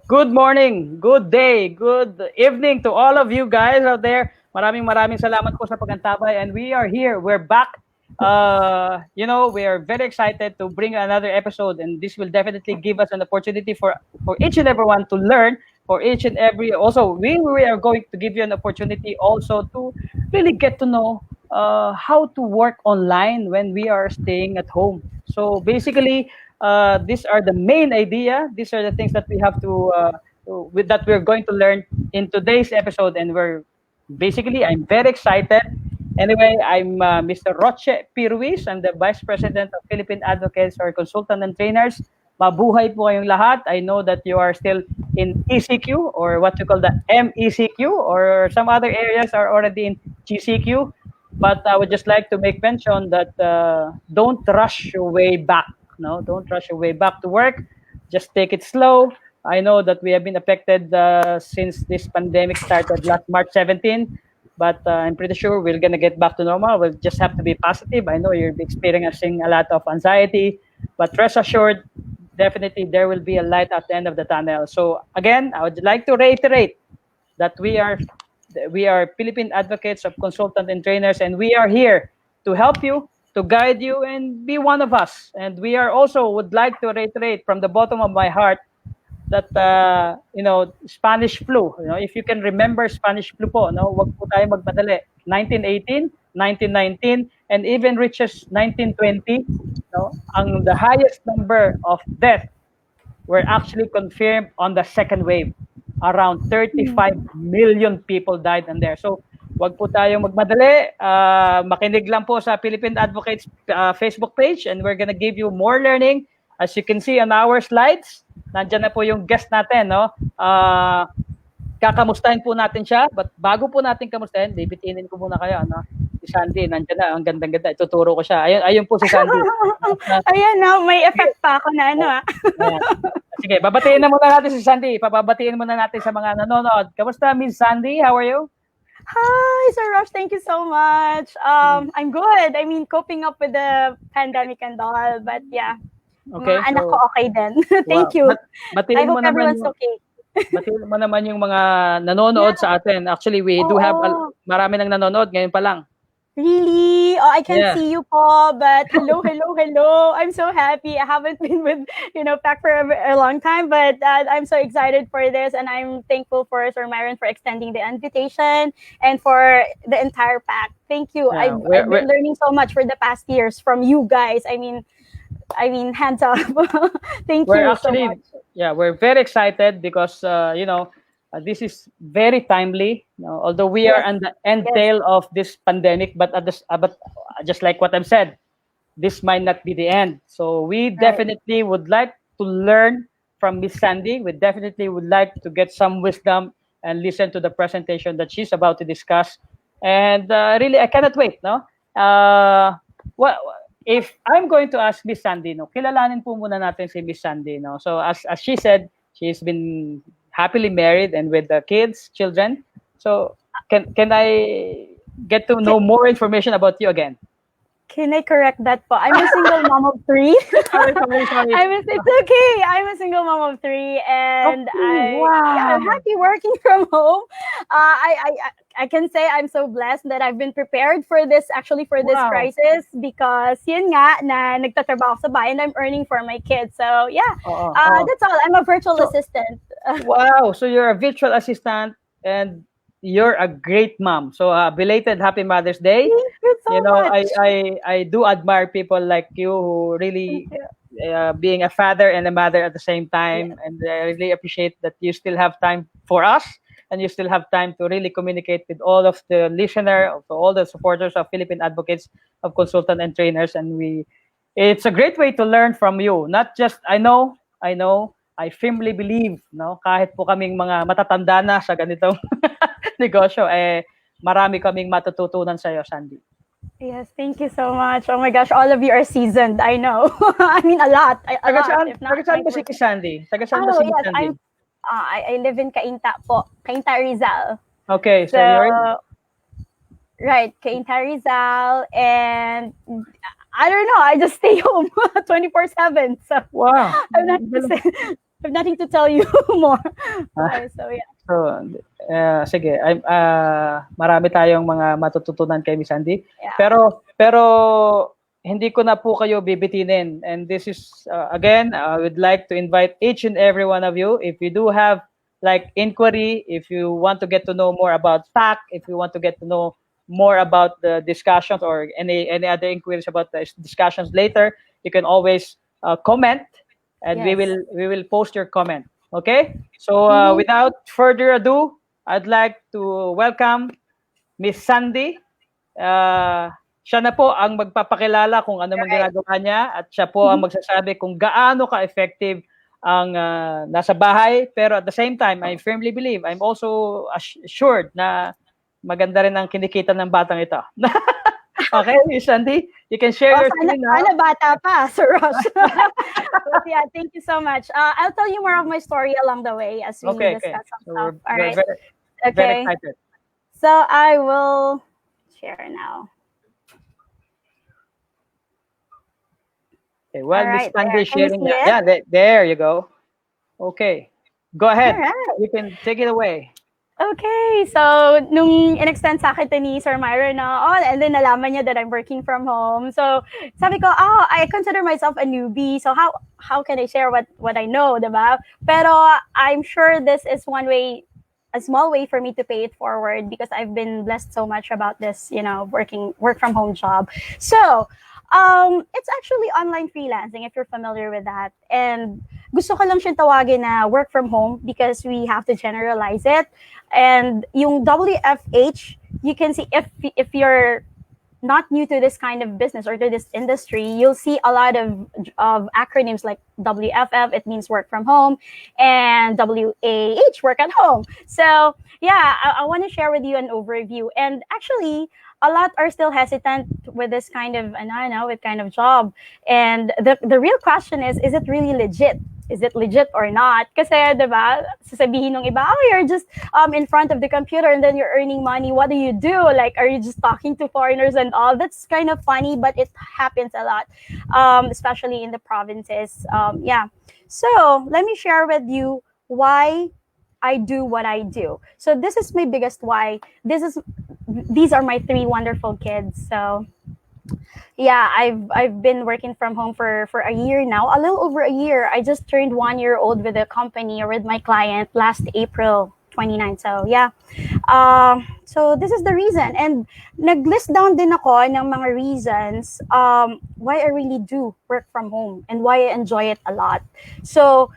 Good morning, good day, good evening to all of you guys out there. Maraming salamat po sa pagantabay, and we are here. We're back. We are very excited to bring another episode, and this will definitely give us an opportunity for each and everyone to learn. For each and every, also we are going to give you an opportunity also to really get to know how to work online when we are staying at home. So basically, these are the main idea. These are the things that we have with that we're going to learn in today's episode, and I'm very excited. Anyway, I'm Mr. Roche P. Ruiz. I'm the Vice President of Philippine Advocates or Consultant and Trainers. Mabuhay po kayong lahat. I know that you are still in ECQ or what you call the MECQ, or some other areas are already in GCQ. But I would just like to make mention that don't rush your way back. No, don't rush your way back to work. Just take it slow. I know that we have been affected since this pandemic started last March 17, but I'm pretty sure we're going to get back to normal. We'll just have to be positive. I know you're experiencing a lot of anxiety, but rest assured, definitely there will be a light at the end of the tunnel. So again, I would like to reiterate that we are Philippine Advocates of Consultant and Trainers, and we are here to help you, to guide you, and be one of us. And we are also would like to reiterate from the bottom of my heart that Spanish flu, if you can remember Spanish flu po, no, wag po tayo magmadali. 1918, 1919, and even reaches 1920, the highest number of death were actually confirmed on the second wave. Around 35 million people died in there. So, wag po tayong magmadali. Makinig lang po sa Philippine Advocates Facebook page, and we're gonna give you more learning. As you can see on our slides, nandiyan na po yung guest natin, no? Kakamustahin po natin siya, but bago po natin kamustahin, bibitinin ko muna kayo, no? Si Xandie, nandiyan na, ang ganda-ganda. Ituturo ko siya. Ayun po si Xandie. Ayan, no, may effect pa ako na Sige, babatiin na muna natin si Xandie. Pababatiin muna natin sa mga nanonood. Kamusta, Miss Xandie? How are you? Hi, Sir Rosh. Thank you so much. I'm good. I mean, coping up with the pandemic and all, but yeah. Okay, anak ko okay din. Thank you. Batiin I hope mo naman everyone's okay. Batiin mo naman yung mga nanonood sa atin. Actually, we do have marami nang nanonood ngayon pa lang. Really? Oh, I can't see you, Paul, but hello. I'm so happy. I haven't been with, PAC for a long time, but I'm so excited for this, and I'm thankful for Sir Myron for extending the invitation and for the entire PAC. Thank you. Yeah, I've been learning so much for the past years from you guys. I mean, hands up. Thank you so much. Yeah, we're very excited because, this is very timely. Although we are on the end tail of this pandemic, but just like what I've said, this might not be the end. So we definitely would like to learn from Miss Xandie. We definitely would like to get some wisdom and listen to the presentation that she's about to discuss. And really, I cannot wait. If I'm going to ask Miss Xandie, kilalanin po muna natin si Miss Xandie. So as she said, she's been happily married and with the children. So can I get to know more information about you again? Can I correct that po? I'm a single mom of 3. Sorry. It's okay. I'm a single mom of 3, and I'm happy working from home. I can say I'm so blessed that I've been prepared for this crisis, because yun nga na nagtatrabaho sa bahay and I'm earning for my kids. So yeah, that's all. I'm a virtual assistant. Wow. So you're a virtual assistant and you're a great mom. So belated Happy Mother's Day. Thank you so much. I do admire people like you who really being a father and a mother at the same time. Yes. And I really appreciate that you still have time for us, and you still have time to really communicate with all of the listeners, all the supporters of Philippine Advocates of Consultant and Trainers. And it's a great way to learn from you. Not just, I know, I firmly believe, kahit po kaming mga matatanda na sa ganitong negosyo, marami kaming matututunan sa iyo, Xandie. Yes, thank you so much. Oh my gosh, all of you are seasoned. I know. I mean, a lot. Taga saan ba si Xandie? Taga saan ba si Xandie? I live in Cainta po. Cainta, Rizal. Okay, so you're... Right, Cainta, Rizal, and I don't know, I just stay home 24/7. So wow. I have nothing to tell you more. Okay, so yeah. So, sige, marami tayong mga matututunan kay Miss Andy. Yeah. Pero hindi ko na po kayo bibitinin. And this is, again, I would like to invite each and every one of you, if you do have like inquiry, if you want to get to know more about FAC, if you want to get to know more about the discussions or any other inquiries about the discussions later, you can always comment, and Yes. we will post your comment. Okay? So Mhm. without further ado, I'd like to welcome Miss Sandy. Siya na po ang magpapakilala kung ano mang Right. ginagawa niya, at siya po ang magsasabi kung gaano ka-effective ang nasa bahay. Pero at the same time, I firmly believe, I'm also assured na maganda rin ang kinikita ng batang ito. Okay, Miss Sandy, you can share your screen now. Sana bata pa, Sir Ross. But yeah, thank you so much. I'll tell you more of my story along the way as we Okay. discuss some So stuff. All we're right. very Okay. excited. So I will share now. Okay, well, All Miss right, Sandy there. Can you sharing see that. it? Yeah, there you go. Okay, go All ahead. right. You can take it away. Okay, so nung in-extend sa akin to ni Sir Myron na, and then nalaman niya that I'm working from home. So sabi ko, I consider myself a newbie. So how can I share what I know, diba? Pero I'm sure this is one way, a small way for me to pay it forward because I've been blessed so much about this, work from home job. So it's actually online freelancing if you're familiar with that. And gusto ko lang siyang tawagin na work from home because we have to generalize it. And yung WFH, you can see if you're not new to this kind of business or to this industry, you'll see a lot of acronyms like WFF, it means work from home, and WAH, work at home. So yeah, I want to share with you an overview. And actually, a lot are still hesitant with this kind of, with kind of job. And the real question is it really legit? Is it legit or not? Kasi, diba, sasabihin ng iba, you're just in front of the computer and then you're earning money. What do you do? Like, are you just talking to foreigners and all? That's kind of funny, but it happens a lot, especially in the provinces. Yeah. So let me share with you why I do what I do. So this is my biggest why. These are my three wonderful kids. So yeah, I've been working from home for a year now, a little over a year. I just turned 1 year old with the company or with my client last April 29. So yeah, so this is the reason. And nag-list down din ako ng mga reasons why I really do work from home and why I enjoy it a lot. So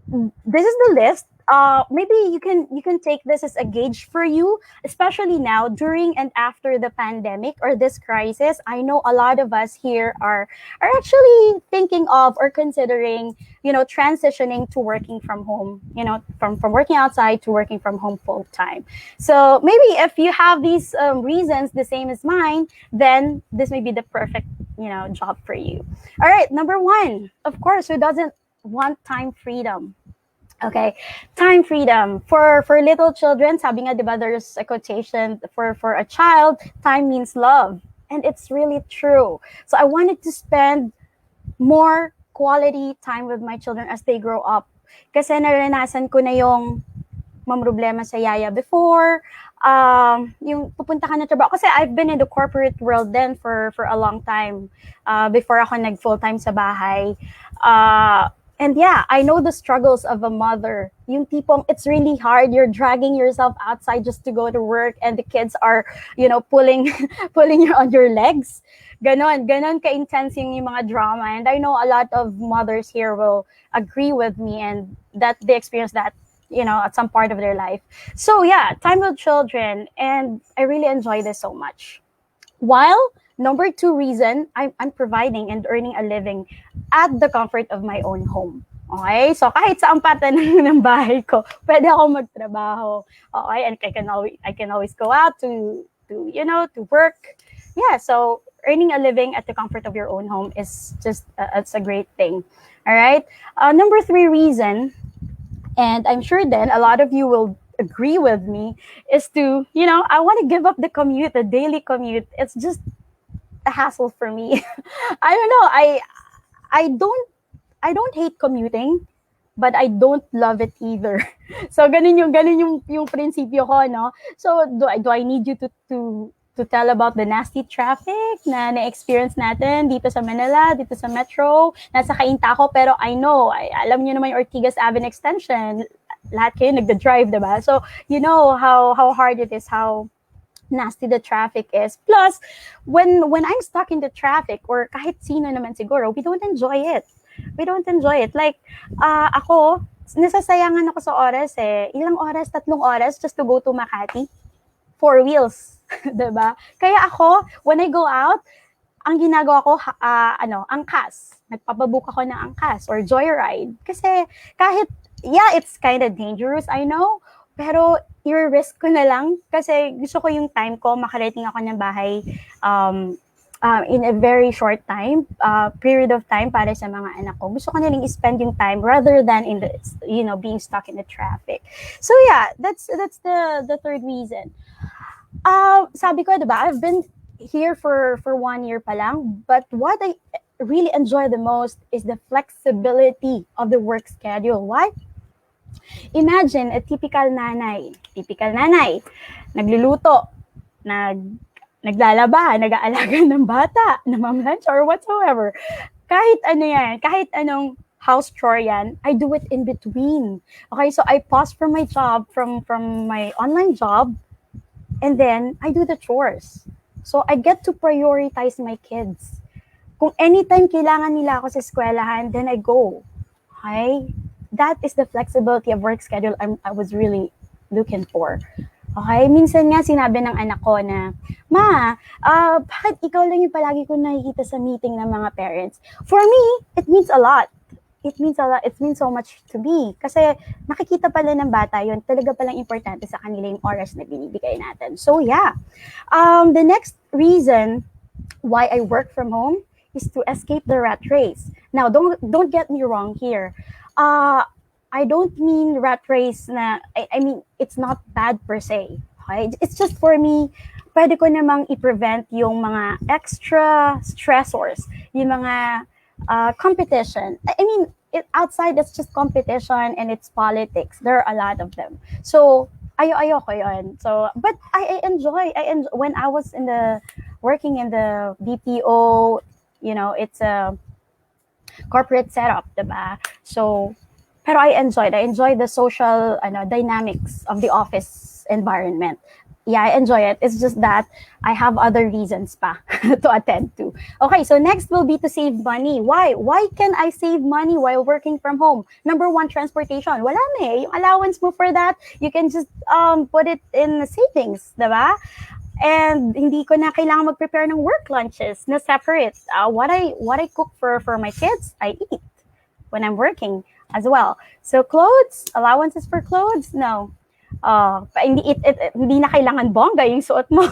this is the list. Maybe you can take this as a gauge for you, especially now during and after the pandemic or this crisis. I know a lot of us here are actually thinking of or considering, transitioning to working from home, from working outside to working from home full time. So maybe if you have these reasons the same as mine, then this may be the perfect, job for you. All right, number one, of course, who doesn't want time freedom? Okay, time freedom for little children. Sabi nga, diba, there's a quotation for a child, time means love, and it's really true. So I wanted to spend more quality time with my children as they grow up. Kasi naranasan ko na yung mamroblema sa yaya before, yung pupunta ka na trabaho. Kasi I've been in the corporate world then for a long time, before ako nag full-time sa bahay. And yeah, I know the struggles of a mother. Yung tipong, it's really hard. You're dragging yourself outside just to go to work, and the kids are, pulling pulling you on your legs. Ganon ka-intense yung mga drama. And I know a lot of mothers here will agree with me and that they experience that, at some part of their life. So yeah, time with children. And I really enjoy this so much. While number two reason, I'm providing and earning a living at the comfort of my own home. Okay? So kahit saan patan ng bahay ko, pwede ako magtrabaho. Okay? And I can always go out to work. Yeah, so earning a living at the comfort of your own home is just it's a great thing. All right? Number three reason, and I'm sure then a lot of you will agree with me, is to, I want to give up the commute, the daily commute. It's just a hassle for me. I don't know. I don't hate commuting. but I don't love it either. So ganun yung prinsipyo ko, no? So do I need you to tell about the nasty traffic na-experience natin dito sa Manila, dito sa Metro. Nasa Cainta ako, pero I know, alam niyo naman yung Ortigas Avenue Extension. Lahat kayo nagda-drive, diba? So, you know how hard it is, how nasty the traffic is. Plus, when I'm stuck in the traffic, or kahit sino naman siguro, we don't enjoy it. We don't enjoy it. Like, ako, nasasayangan ako sa oras eh. Ilang oras? 3 oras just to go to Makati. 4 wheels. Diba? Kaya ako, when I go out, ang ginagawa ko, angkas. Nagpapabook ako ng angkas or joyride. Kasi kahit, yeah, it's kind of dangerous, I know. Pero i-risk ko na lang kasi gusto ko yung time ko, makarating ako ng bahay in a very short time, period of time para sa mga anak ko. Gusto ko na lang i-spend yung time rather than in the, being stuck in the traffic. So yeah, that's the third reason. Sabi ko, diba, I've been here for 1 year pa lang, but what I really enjoy the most is the flexibility of the work schedule. Why? Imagine a typical nanay, nagluluto, naglalaba, nag-aalaga ng bata, namamlunch or whatsoever. Kahit ano yan, kahit anong house chore yan, I do it in between. Okay, so I pause from my job, from my online job, and then I do the chores. So I get to prioritize my kids. Kung anytime kailangan nila ako sa eskwelahan, then I go. Okay? That is the flexibility of work schedule I was really looking for. Okay? Minsan nga sinabi ng anak ko na, Ma, bakit ikaw lang yung palagi ko nakikita sa meeting ng mga parents? For me, it means a lot. It means a lot. It means so much to me. Kasi nakikita pala ng bata yun, talaga palang importante sa kanila yung oras na binibigay natin. So yeah. The next reason why I work from home is to escape the rat race. Now, don't get me wrong here. I don't mean rat race na, I mean, it's not bad per se. Okay? It's just for me, pwede ko namang i-prevent yung mga extra stressors, yung mga competition. I mean, outside, it's just competition and it's politics. There are a lot of them. So, ayoko yun. So, but I enjoy, when I was working in the BPO, it's a corporate setup, diba? So, pero I enjoy the social dynamics of the office environment. Yeah, I enjoy it. It's just that I have other reasons pa to attend to. Okay, so next will be to save money. Why? Why can I save money while working from home? Number one, transportation. Wala na eh. Yung allowance mo for that, you can just put it in savings, diba? And hindi ko na kailangan mag-prepare ng work lunches na separate. What I cook for my kids, I eat when I'm working as well. So clothes, allowances for clothes, no. Hindi na kailangan bongga yung suot mo,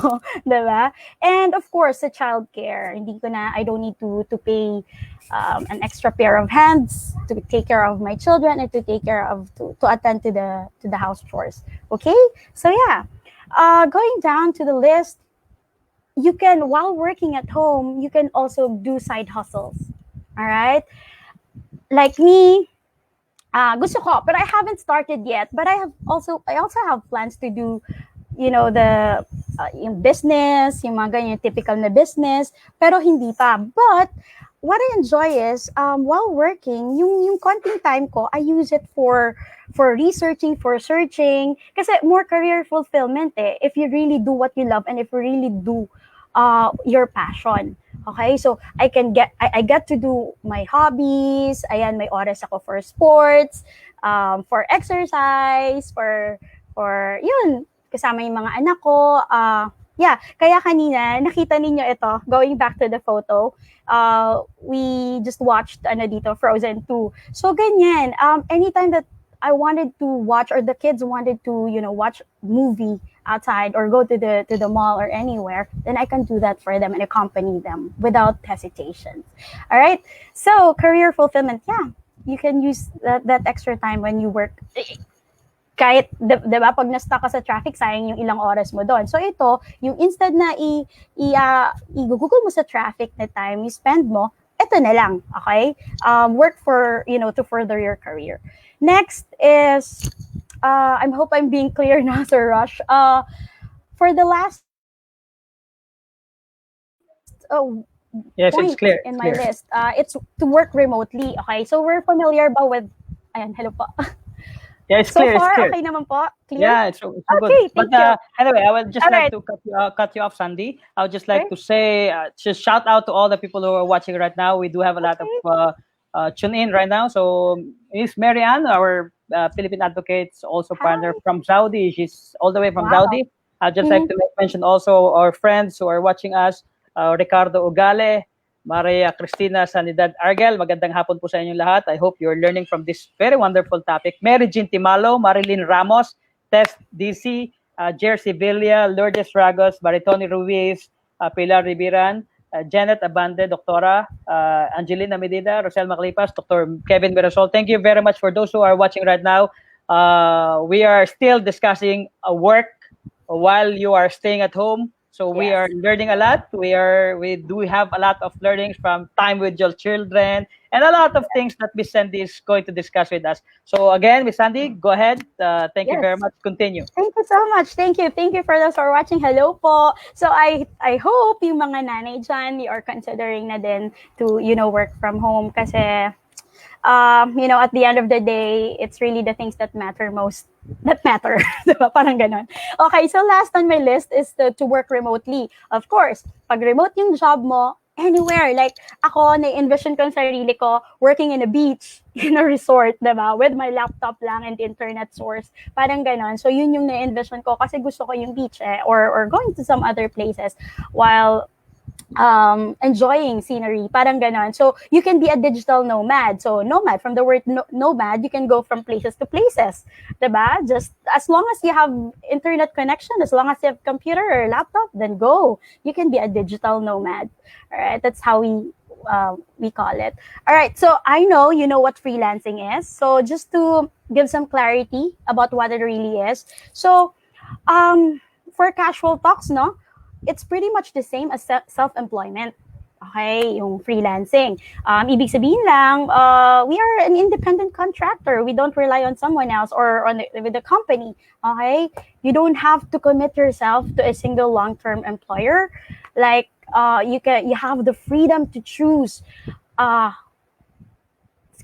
diba? And of course, sa childcare, I don't need to pay an extra pair of hands to take care of my children and to attend to the house chores. Okay? So yeah. Going down to the list, you can, while working at home, you can also do side hustles. All right? Like me, gusto ko, but I haven't started yet. But I also have plans to do, yung business, yung mga ganyan, typical na business, pero hindi pa. But what I enjoy is, while working, yung konting time ko, I use it for researching, for searching, kasi more career fulfillment eh, if you really do what you love and if you really do your passion. Okay, so I get to do my hobbies. Ayan, may oras ako for sports, for exercise, for yun, kasama yung mga anak ko. Yeah, kaya kanina nakita ninyo ito. Going back to the photo, we just watched Frozen 2. So ganyan. Anytime that I wanted to watch, or the kids wanted to, watch movie outside or go to the mall or anywhere, then I can do that for them and accompany them without hesitation. All right. So career fulfillment, yeah, you can use that extra time when you work. Kahit, diba, pag na-stuck ka sa traffic, sayang yung ilang oras mo doon. So ito, yung instead na i-google mo sa traffic na time you spend mo, ito na lang, okay? Work for, to further your career. Next is, I hope I'm being clear now, Sir Rush. For the last Yes, it's point clear. in It's my clear. list, it's to work remotely. Okay, so we're familiar ba with, ayan, hello po. Yeah, it's So clear. It's far, clear. okay naman po? Clear? Yeah, it's so good. Okay, But thank you. anyway, I would just All like right. to cut you off, Sandy. I would just like Okay. to say, just shout out to all the people who are watching right now. We do have a lot of Okay. tune in right now. So Miss Marianne, our Philippine advocates, also partner Hi. from Saudi. She's all the way from Wow. Saudi. I'd just like Mhm. to mention also our friends who are watching us, Ricardo Ugale, Maria Cristina Sanidad Argel. Magandang hapon po sa inyong lahat. I hope you're learning from this very wonderful topic. Mary Jean Timalo, Marilyn Ramos, Tess DC, Jersey Villa, Lourdes Ragos, Baritoni Ruiz, Pilar Ribiran, Janet Abande, Doctora, Angelina Medida, Rosel Maclipas, Dr. Kevin Mirasol. Thank you very much for those who are watching right now. We are still discussing work while you are staying at home. So we Yes. are learning a lot. We do have a lot of learnings from time with your children and a lot of things that Miss Sandy is going to discuss with us. So again, Miss Sandy, go ahead. Thank you very Yes. much. Continue. Thank you so much. Thank you. Thank you for those who are watching. Hello po. So I hope yung mga nanay dyan, you are considering na din to, work from home kasi, at the end of the day, it's really the things that matter most that matter. Diba? Parang ganon. Okay, so last on my list is to work remotely. Of course, pag remote yung job mo, anywhere. Like, ako, na-envision ko yung sarili ko working in a beach, in a resort, diba? With my laptop lang and internet source. Parang ganon. So, yun yung na-envision ko kasi gusto ko yung beach or going to some other places while enjoying scenery, parang ganon. So you can be a digital nomad. So nomad, from the word nomad, you can go from places to places, diba? Just as long as you have internet connection, as long as you have computer or laptop, then go. You can be a digital nomad. All right, that's how we call it. All right, so I know you know what freelancing is. So just to give some clarity about what it really is. So for casual talks, no, it's pretty much the same as self-employment. Okay, yung freelancing. Ibig sabihin lang, we are an independent contractor. We don't rely on someone else or with the company. Okay, you don't have to commit yourself to a single long-term employer. Like you have the freedom to choose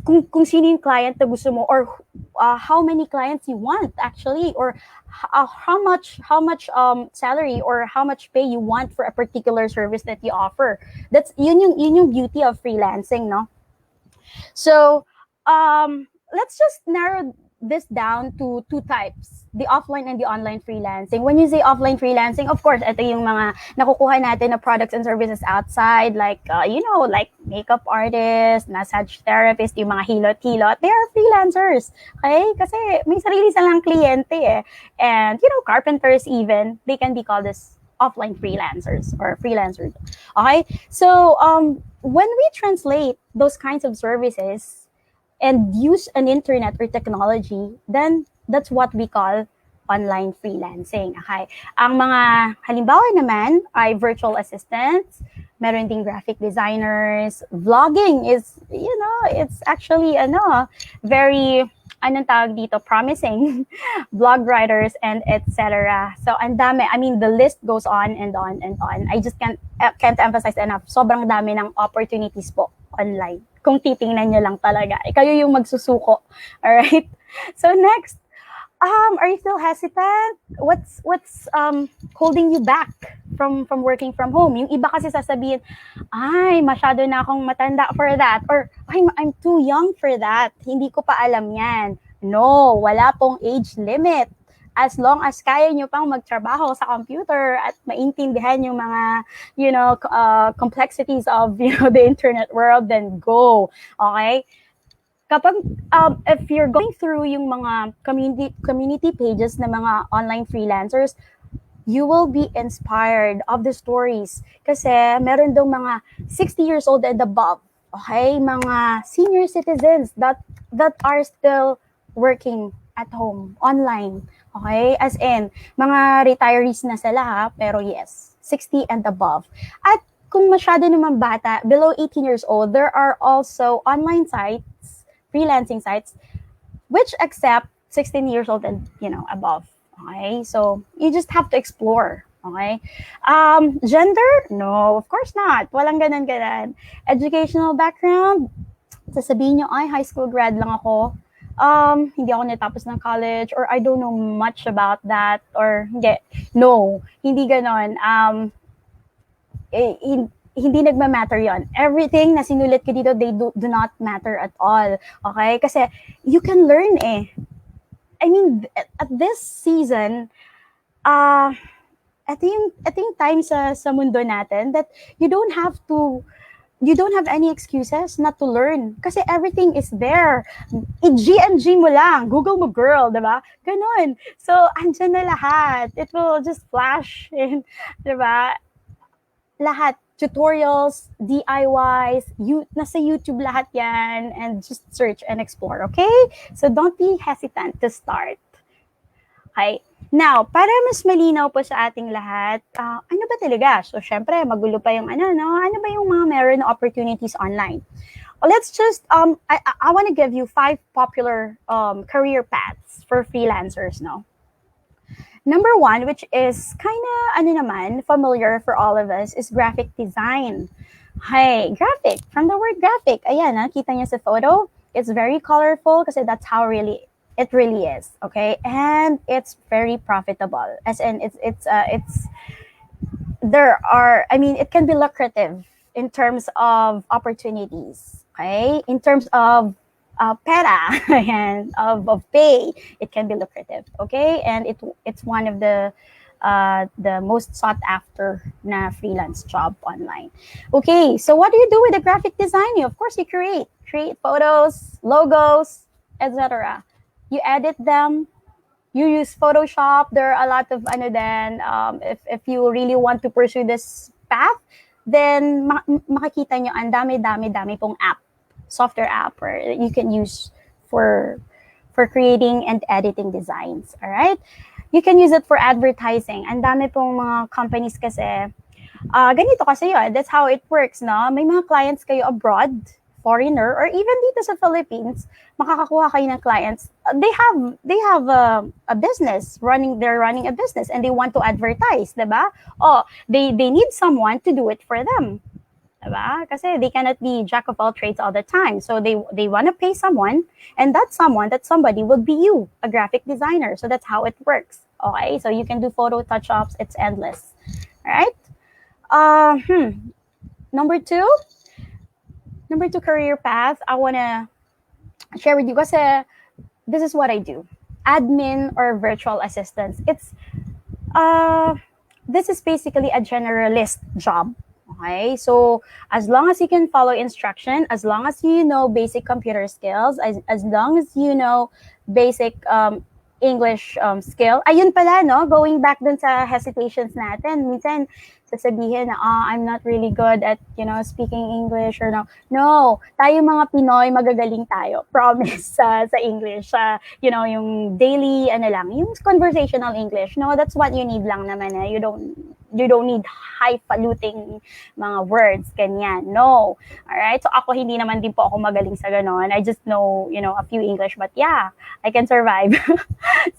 kung sino yung client na gusto mo or how many clients you want actually or how much salary or how much pay you want for a particular service that you offer. That's yun yung beauty of freelancing, no? So let's just narrow this down to two types, the offline and the online freelancing. When you say offline freelancing, of course, ito yung mga nakukuha natin na products and services outside, like, like makeup artists, massage therapist, yung mga hilot-hilot, they are freelancers. Okay? Kasi may sarili silang kliyente eh. And, carpenters even, they can be called as offline freelancers or freelancers. Okay? So, when we translate those kinds of services and use an internet or technology, then that's what we call online freelancing. Okay? Ang mga halimbawa naman ay virtual assistants, meron ding graphic designers, vlogging is, it's actually, very, anong tawag dito, promising, vlog writers, and etc. So, ang dami. I mean, the list goes on and on and on. I just can't emphasize enough. Sobrang dami ng opportunities po online. Kung titingnan nyo lang talaga. Kayo yung magsusuko. Alright? So, next, are you still hesitant? What's holding you back from working from home? Yung iba kasi sasabihin, ay, masyado na akong matanda for that. Or, I'm too young for that. Hindi ko pa alam yan. No, wala pong age limit. As long as kaya nyo pang magtrabaho sa computer at maintindihan yung mga, complexities of, the internet world, then go. Okay? Kapag if you're going through yung mga community pages na mga online freelancers, you will be inspired of the stories kasi meron daw mga 60 years old and above, okay, mga senior citizens that are still working at home online, okay, as in mga retirees na sila ha, pero yes, 60 and above. At kung masyado naman bata, below 18 years old, there are also online sites, freelancing sites which accept 16 years old and above. Okay, so you just have to explore. Okay, gender? No, of course not. Walang ganan. Educational background? Sasabihin nyo, ay, high school grad lang ako. Hindi ako natapos ng college, or I don't know much about that, or hindi. No, hindi ganon. Hindi nagma-matter yon. Everything na sinulit ko dito, they do not matter at all. Okay? Kasi you can learn eh. I mean, at this season, ito yung time sa mundo natin that you don't have any excuses not to learn. Kasi everything is there. I-G&G mo lang. Google mo, girl, diba? Ganon. So, andyan na lahat. It will just flash in, diba? Lahat. Tutorials, DIYs, nasa YouTube lahat yan, and just search and explore, okay? So, don't be hesitant to start. Okay? Now, para mas malinaw po sa ating lahat, ano ba talaga? So, syempre, magulo pa yung ano ba yung mga meron na opportunities online? Well, let's just, I want to give you 5 popular career paths for freelancers, no? Number 1, which is kind of, familiar for all of us, is graphic design. Hey, graphic, from the word graphic. Ayan, kita niyo sa photo. It's very colorful kasi that's how it really is, okay? And it's very profitable. As in, it can be lucrative in terms of opportunities, okay? In terms of pera and of pay, it can be lucrative, okay? And it's one of the most sought after na freelance job online. Okay, so what do you do with the graphic design? Of course, you create photos, logos, etc. You edit them. You use Photoshop. There are a lot of if you really want to pursue this path, then makikita nyo ang dami pong app, software app, or you can use for creating and editing designs. All right, you can use it for advertising. Ang dami pong mga companies kasi ganito kasi yun. That's how it works, no? May mga clients kayo abroad, foreigner, or even dito sa Philippines, makakakuha kayo ng clients. They have a business running. They're running a business and they want to advertise, diba? Oh, they need someone to do it for them. Diba? Kasi they cannot be jack of all trades all the time. So they want to pay someone, and that somebody will be you, a graphic designer. So that's how it works. Okay? So you can do photo touch-ups. It's endless. All right? Number two career path I want to share with you kasi this is what I do. Admin or virtual assistants. This is basically a generalist job. Okay, so as long as you can follow instruction, as long as you know basic computer skills, as long as you know basic English skill. Ayun pala, no? Going back dun sa hesitations natin, minsan sasabihin na, I'm not really good at, speaking English or no. No, tayo mga Pinoy, magagaling tayo. Promise sa English. Yung daily, yung conversational English. No, that's what you need lang naman. You don't need highfalutin mga words, ganyan. No. Alright? So ako, hindi naman din po ako magaling sa ganon. I just know, a few English, but yeah, I can survive.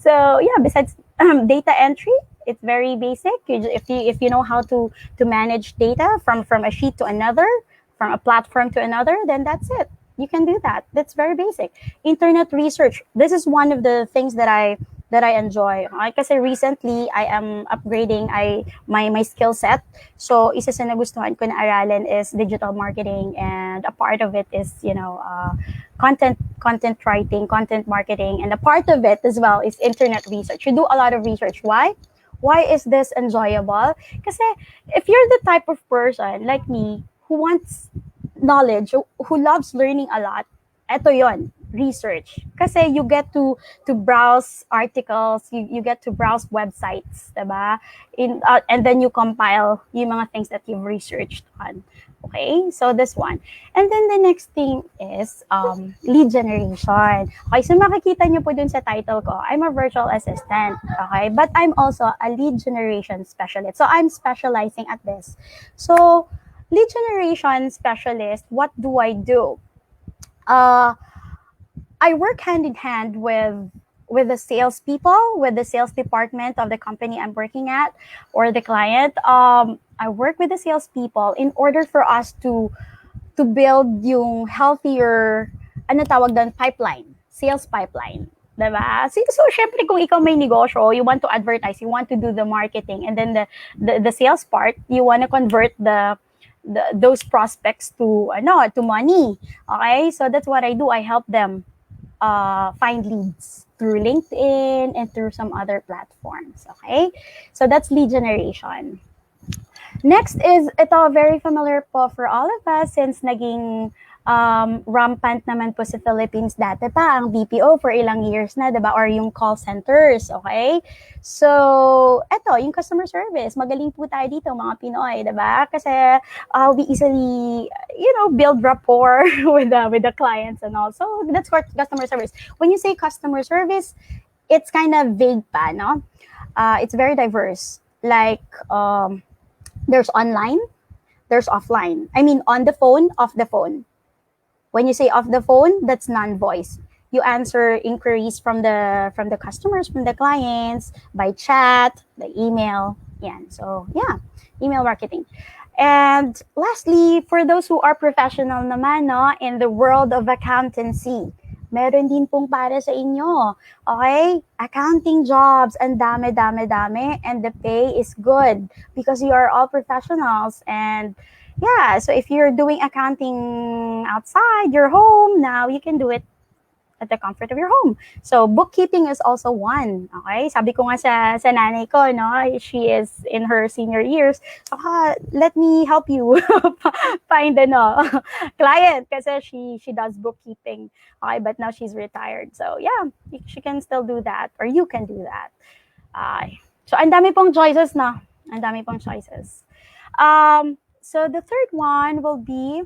So yeah, besides data entry, it's very basic. If you know how to manage data from a sheet to another, from a platform to another, then that's it. You can do that. That's very basic. Internet research. This is one of the things that I enjoy. Kasi recently, I am upgrading my skill set. So, isa sa nagustuhan ko na aralin is digital marketing, and a part of it is, content writing, content marketing, and a part of it as well is internet research. You do a lot of research. Why? Why is this enjoyable? Kasi if you're the type of person like me who wants knowledge, who loves learning a lot, eto yon, research. Kasi you get to browse articles, you get to browse websites, diba? And then you compile yung mga things that you've researched on. Okay, so this one. And then the next thing is lead generation. Okay, so makikita nyo po dun sa title ko, I'm a virtual assistant, okay? But I'm also a lead generation specialist. So I'm specializing at this. So lead generation specialist, what do I do? I work hand in hand with the salespeople, with the sales department of the company I'm working at, or the client. I work with the salespeople in order for us to build yung healthier, ano tawag doon, pipeline, sales pipeline. Diba? So syempre, kung ikaw may negosyo, you want to advertise, you want to do the marketing, and then the sales part, you want to convert those prospects to to money. Okay? So that's what I do. I help them find leads through LinkedIn and through some other platforms. Okay? So that's lead generation. Next is, ito very familiar po for all of us since naging rampant naman po sa Philippines dati pa ang BPO for ilang years na, diba? Or yung call centers, okay? So, ito, yung customer service. Magaling po tayo dito, mga Pinoy, diba? Kasi we easily, build rapport with the clients and all. So, that's what customer service. When you say customer service, it's kind of vague pa, no? It's very diverse. Like, there's online, there's offline. I mean, on the phone, off the phone. When you say off the phone, that's non-voice. You answer inquiries from the customers, from the clients, by chat, the email. Yan. So, yeah, email marketing. And lastly, for those who are professional naman, no, in the world of accountancy, meron din pong para sa inyo. Okay? Accounting jobs, and dami, and the pay is good because you are all professionals. And yeah, so if you're doing accounting outside your home, now you can do it at the comfort of your home. So bookkeeping is also one. Okay? Sabi ko nga sa nanay ko, no, she is in her senior years. So let me help you find client kasi she does bookkeeping. Okay, but now she's retired. So yeah, she can still do that, or you can do that. So ang dami pong choices, no? Ang dami pong choices. So the third one will be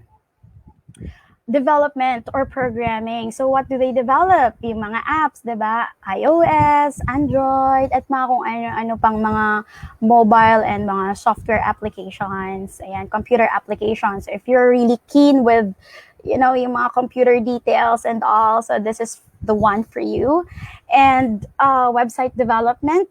development or programming. So what do they develop? Yung mga apps, diba? iOS, Android, at mga kung ano pang mga mobile and mga software applications, ayan, computer applications. If you're really keen with, yung mga computer details and all, so this is the one for you. And website development,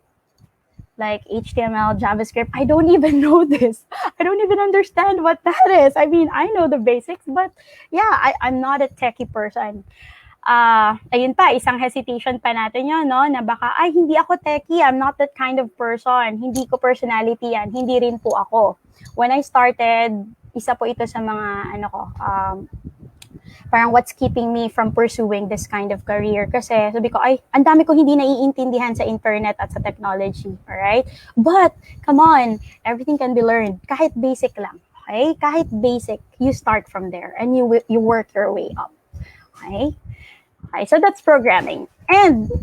like HTML, JavaScript. I don't even know this. I don't even understand what that is. I mean, I know the basics, but yeah, I'm not a techie person. Ayun pa, isang hesitation pa natin yun, no? Na baka, hindi ako techie. I'm not that kind of person. Hindi ko personality yan. Hindi rin po ako. When I started, isa po ito sa mga, parang what's keeping me from pursuing this kind of career. Kasi sabi ko, ang dami ko hindi naiintindihan sa internet at sa technology. Alright? But, come on, everything can be learned. Kahit basic lang. Okay? Kahit basic, you start from there and you work your way up. Okay? Okay, so that's programming. And,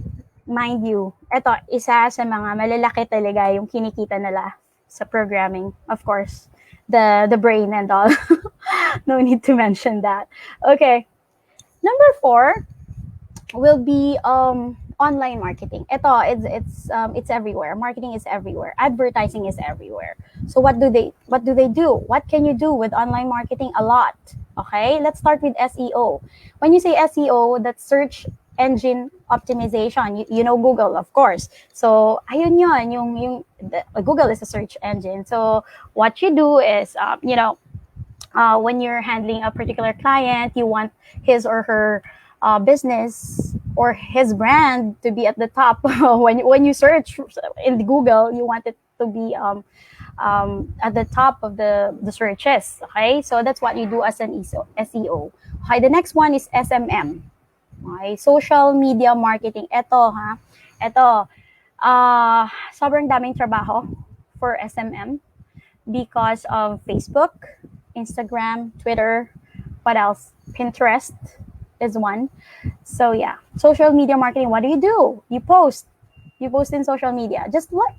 mind you, ito, isa sa mga malalaki talaga yung kinikita nila sa programming. Of course, the brain and all. No need to mention that. Okay. Number 4 will be online marketing. Ito, it's everywhere. Marketing is everywhere. Advertising is everywhere. So what do they do? What can you do with online marketing? A lot. Okay? Let's start with SEO. When you say SEO, that's search engine optimization. You know Google, of course. So ayun yun, yung Google is a search engine. So what you do is when you're handling a particular client, you want his or her business or his brand to be at the top. when you search in Google, you want it to be at the top of the searches. Okay, so that's what you do as an SEO. Okay, the next one is SMM. Okay, social media marketing. Ito, sobrang daming trabaho for SMM because of Facebook, Instagram, Twitter, what else? Pinterest is one. So yeah, social media marketing. What do? You post in social media. Just what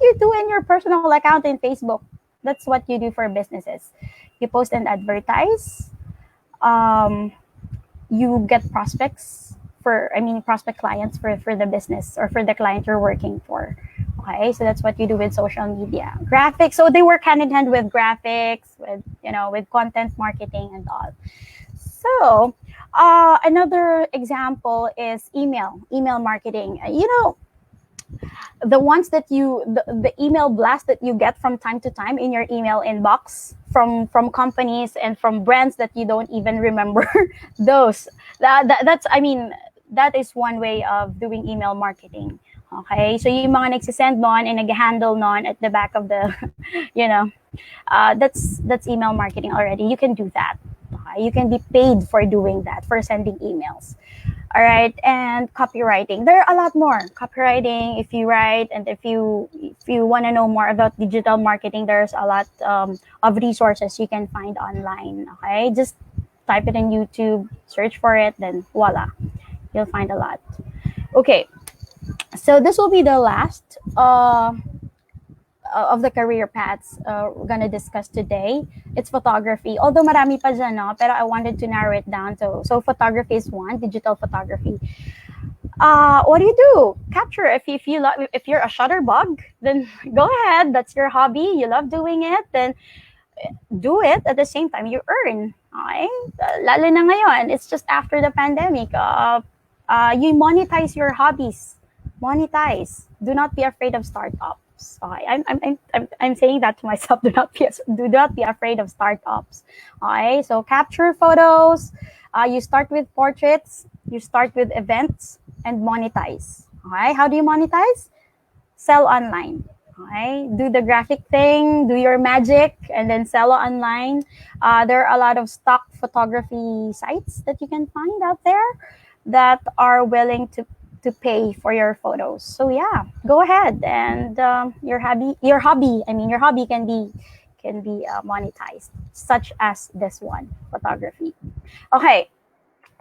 you do in your personal account in Facebook. That's what you do for businesses. You post and advertise. You get prospect clients for the business or for the client you're working for. Okay, so that's what you do with social media. Graphics, so they work hand in hand with graphics, with content marketing and all. So Another example is email marketing. The ones that the email blast that you get from time to time in your email inbox from companies and from brands that you don't even remember. Those that's I mean that is one way of doing email marketing. Okay, so yung mga nagsisend non and nag-handle non at the back of the that's email marketing already. You can do that. Okay? You can be paid for doing that, for sending emails. All right, and copywriting. There are a lot more. Copywriting, if you write, and if you want to know more about digital marketing, there's a lot of resources you can find online. Okay, just type it in YouTube, search for it, then voila, you'll find a lot. Okay, so this will be the last of the career paths we're gonna discuss today. It's photography. Although marami pa dyan, no? Pero I wanted to narrow it down. So photography is one, digital photography. What do you do? Capture. If you're a shutterbug, then go ahead. That's your hobby. You love doing it. Then do it. At the same time, you earn. Okay? Lalo na ngayon. It's just after the pandemic. You monetize your hobbies. Monetize. Do not be afraid of startups. Okay, I'm saying that to myself. Do not be afraid of startups. Okay, so capture photos. You start with portraits. You start with events and monetize. Okay, how do you monetize? Sell online. Okay, do the graphic thing, do your magic, and then sell online. There are a lot of stock photography sites that you can find out there that are willing to pay for your photos. So yeah, go ahead and your hobby can be monetized, such as this one, photography. Okay,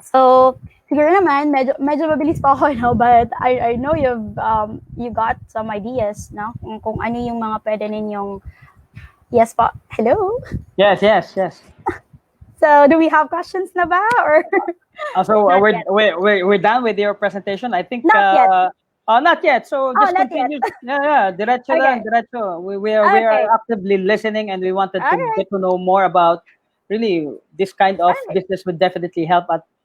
so siguro naman medyo mabilis pa ako, no, but I know you got some ideas, no, kung ano yung mga pwede ninyong. Yes po. Hello. Yes. So do we have questions na ba, or? So Not we're, yet. we're done with your presentation. I think Not yet. not yet. So just not yet. continue. Yeah, diretso lang, Okay. diretso. We are Okay. actively listening, and we wanted All to right. get to know more about really this kind of Right. business would definitely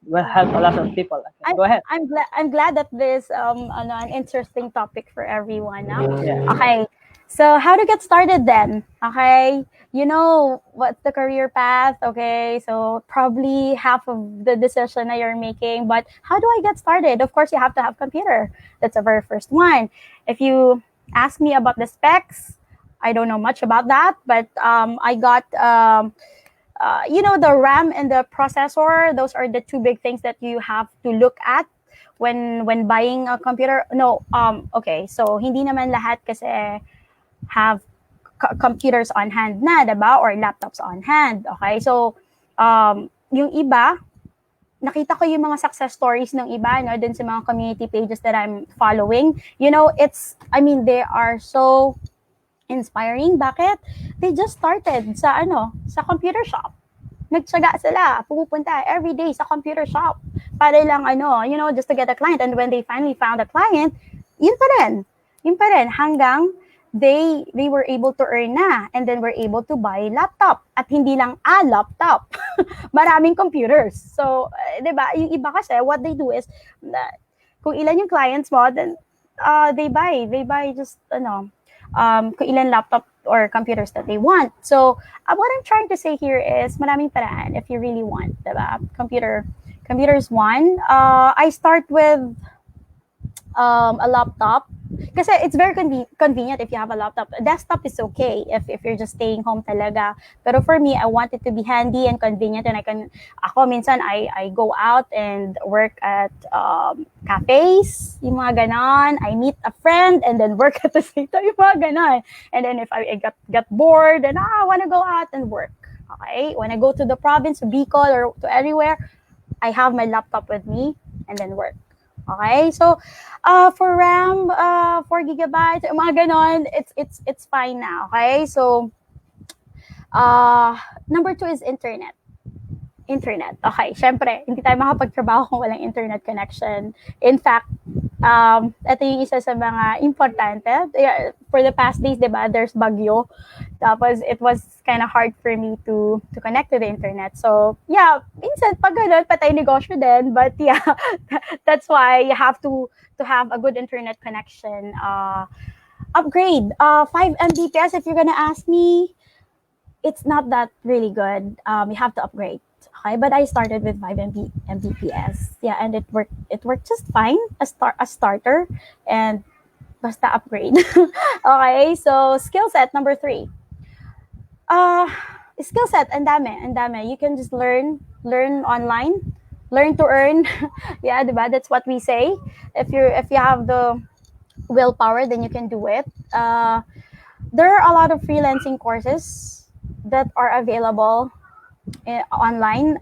will help a lot of people. Okay, go ahead. I'm glad that this an interesting topic for everyone. No? Yeah. Okay. So how to get started then? Okay. You know what's the career path? Okay. So probably half of the decision that you're making, but how do I get started? Of course, you have to have computer. That's the very first one. If you ask me about the specs, I don't know much about that, but I got the RAM and the processor. Those are the two big things that you have to look at when buying a computer. No, okay. So hindi naman lahat kasi have computers on hand na, diba? Or laptops on hand. Okay? So yung iba, nakita ko yung mga success stories ng iba, no, dun sa mga community pages that I'm following. They are so inspiring. Bakit? They just started sa computer shop. Nagtsaga sila, pupunta every day sa computer shop para lang just to get a client. And when they finally found a client, yun pa rin hanggang they were able to earn na, and then were able to buy laptop. At hindi lang laptop, maraming computers. So, 'di ba? Yung iba kasi what they do is kung ilan yung clients mo, then they buy just kung ilan laptop or computers that they want. So, what I'm trying to say here is maraming paraan if you really want, diba? Computers one. I start with a laptop kasi it's very convenient if you have a laptop. A desktop is okay if you're just staying home talaga. Pero for me, I want it to be handy and convenient, and ako minsan I go out and work at cafes, yung mga ganon. I meet a friend and then work at the same time, yung mga ganon. And then if I get bored, then I want to go out and work. Okay? When I go to the province, to Bicol, or to anywhere, I have my laptop with me and then work. Okay, so for RAM, 4 gigabytes, mga ganon, it's fine now. Okay, so number 2 is internet. Okay, syempre, hindi tayo makapagtrabaho kung walang internet connection. In fact, Ito yung isa sa mga importante. Yeah, for the past days, diba, there's bagyo. Tapos, it was kind of hard for me to connect to the internet. So, yeah, minsan, pag ganun, patay negosyo din. But, yeah, that's why you have to have a good internet connection. Upgrade. 5 Mbps, if you're gonna ask me, it's not that really good. You have to upgrade. Okay, but I started with 5 Mbps. Yeah, and it worked. It worked just fine. A starter, and basta upgrade. Okay, so skill set number 3. Uh, skill set, and dami. You can just learn online, learn to earn. Yeah, diba? That's what we say. If you have the willpower, then you can do it. There are a lot of freelancing courses that are available online.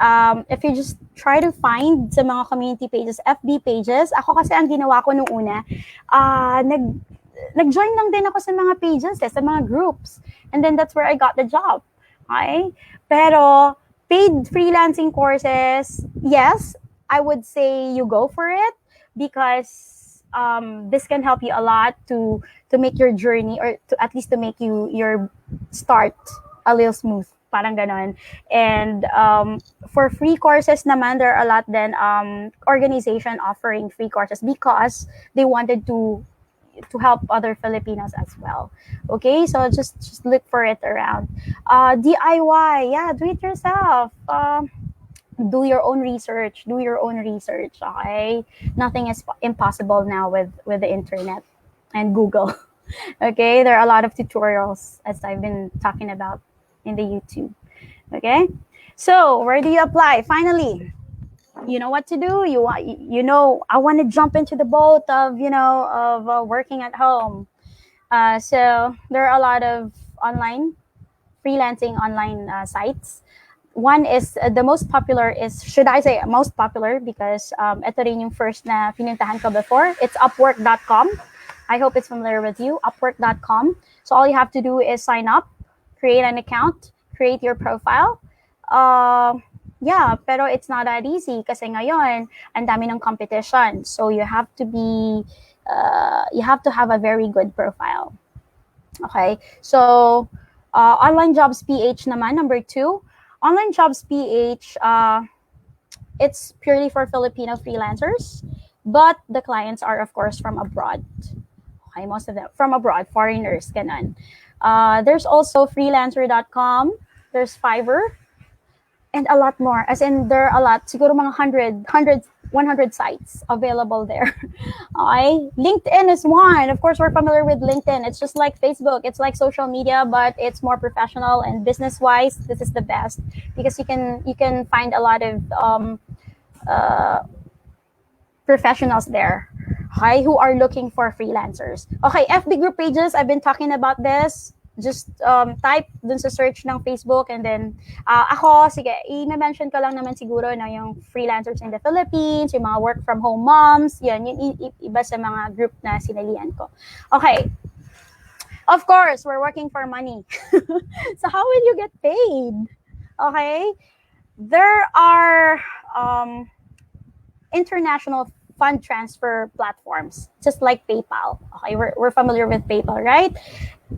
If you just try to find sa mga community pages, FB pages, ako kasi ang ginawa ko nung una, nag-join lang din ako sa mga pages, sa mga groups. And then that's where I got the job. Okay? Pero paid freelancing courses, yes, I would say you go for it because this can help you a lot to make your journey, or to at least to make your start a little smooth. Parang ganon. And for free courses naman, there are a lot then organization offering free courses because they wanted to help other Filipinos as well. Okay, so just look for it around. DIY, yeah, do it yourself. Do your own research. Okay, nothing is impossible now with the internet and Google. Okay, there are a lot of tutorials as I've been talking about in the YouTube. Okay, so where do you apply? Finally, you know what to do. I want to jump into the boat of working at home. So there are a lot of freelancing online sites. One is the most popular is, should I say most popular, because ito rin yung first na pinuntahan ko before. It's Upwork.com. I hope it's familiar with you. Upwork.com. So all you have to do is sign up, create an account, create your profile. Yeah, pero it's not that easy kasi ngayon ang dami ng competition. So you have to have a very good profile. Okay, so Online Jobs PH naman, number 2. Online Jobs PH, it's purely for Filipino freelancers, but the clients are of course from abroad. Okay, most of them from abroad, foreigners, ganon. There's also freelancer.com, there's Fiverr, and a lot more. As in, there are a lot, siguro mga 100 sites available there. Okay, LinkedIn is one. Of course, we're familiar with LinkedIn. It's just like Facebook. It's like social media, but it's more professional and business-wise. This is the best because you can find a lot of professionals there, okay, who are looking for freelancers. Okay, FB group pages. I've been talking about this. Just type dun sa search ng Facebook, and then ako, sige, i-mention ko lang naman siguro na yung freelancers in the Philippines, yung mga work from home moms, yan, yung iba sa mga group na sinalihan ko. Okay. Of course, we're working for money. So how will you get paid? Okay. There are international fund transfer platforms, just like PayPal. Okay, we're familiar with PayPal, right?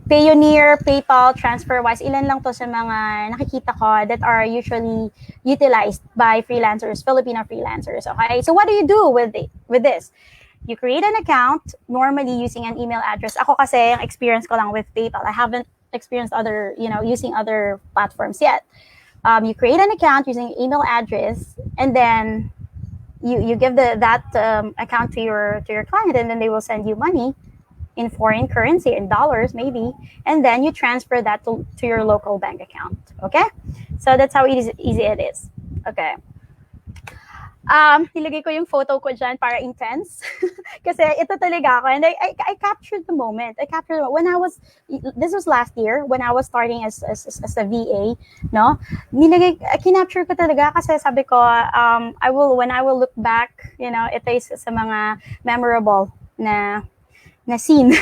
Payoneer, PayPal, TransferWise, ilan lang to sa mga nakikita ko that are usually utilized by freelancers, Filipino freelancers. Okay, so what do you do with this? You create an account, normally using an email address. Ako kasi, ang experience ko lang with PayPal. I haven't experienced using other platforms yet. You create an account using email address, and then you give that account to your client, and then they will send you money in foreign currency, in dollars maybe, and then you transfer that to your local bank account. Okay, so that's how easy it is. Okay, nilagay ko yung photo ko dyan para intense kasi ito talaga ako, and I captured the moment. When I was, this was last year when I was starting as a VA, no, kinapture ko talaga kasi sabi ko, when I will look back, ito is sa mga memorable na na scene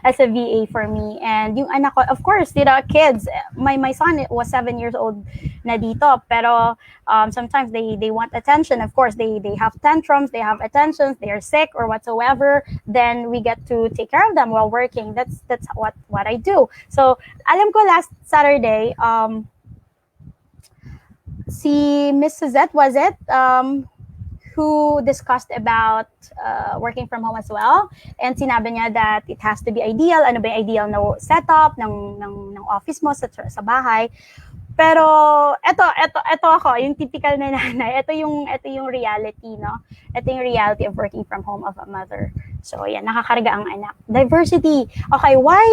as a VA for me. And yung anak ko, of course, kids. My son was 7 years old na dito. Pero sometimes they want attention. Of course, they have tantrums, they have attentions, they are sick or whatsoever. Then we get to take care of them while working. That's what I do. So alam ko last Saturday, si Miss Suzette, was it? Who discussed about working from home as well. And sinabi niya that it has to be ideal. Ano ba yung ideal na setup ng office mo sa bahay. Pero ito ako, yung typical na nanay. Ito yung reality, no? Ito yung reality of working from home of a mother. So, yan, nakakarga ang anak. Diversity. Okay, why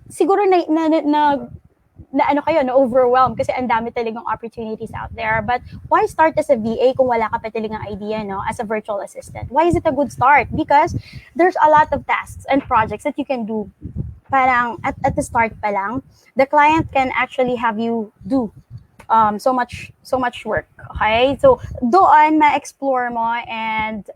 siguro na ano kayo, na overwhelmed kasi ang dami talagang opportunities out there. But why start as a VA kung wala ka pa talagang idea, no? As a virtual assistant. Why is it a good start? Because there's a lot of tasks and projects that you can do. Parang at the start pa lang, the client can actually have you do so much work. Okay? So doon ma-explore mo and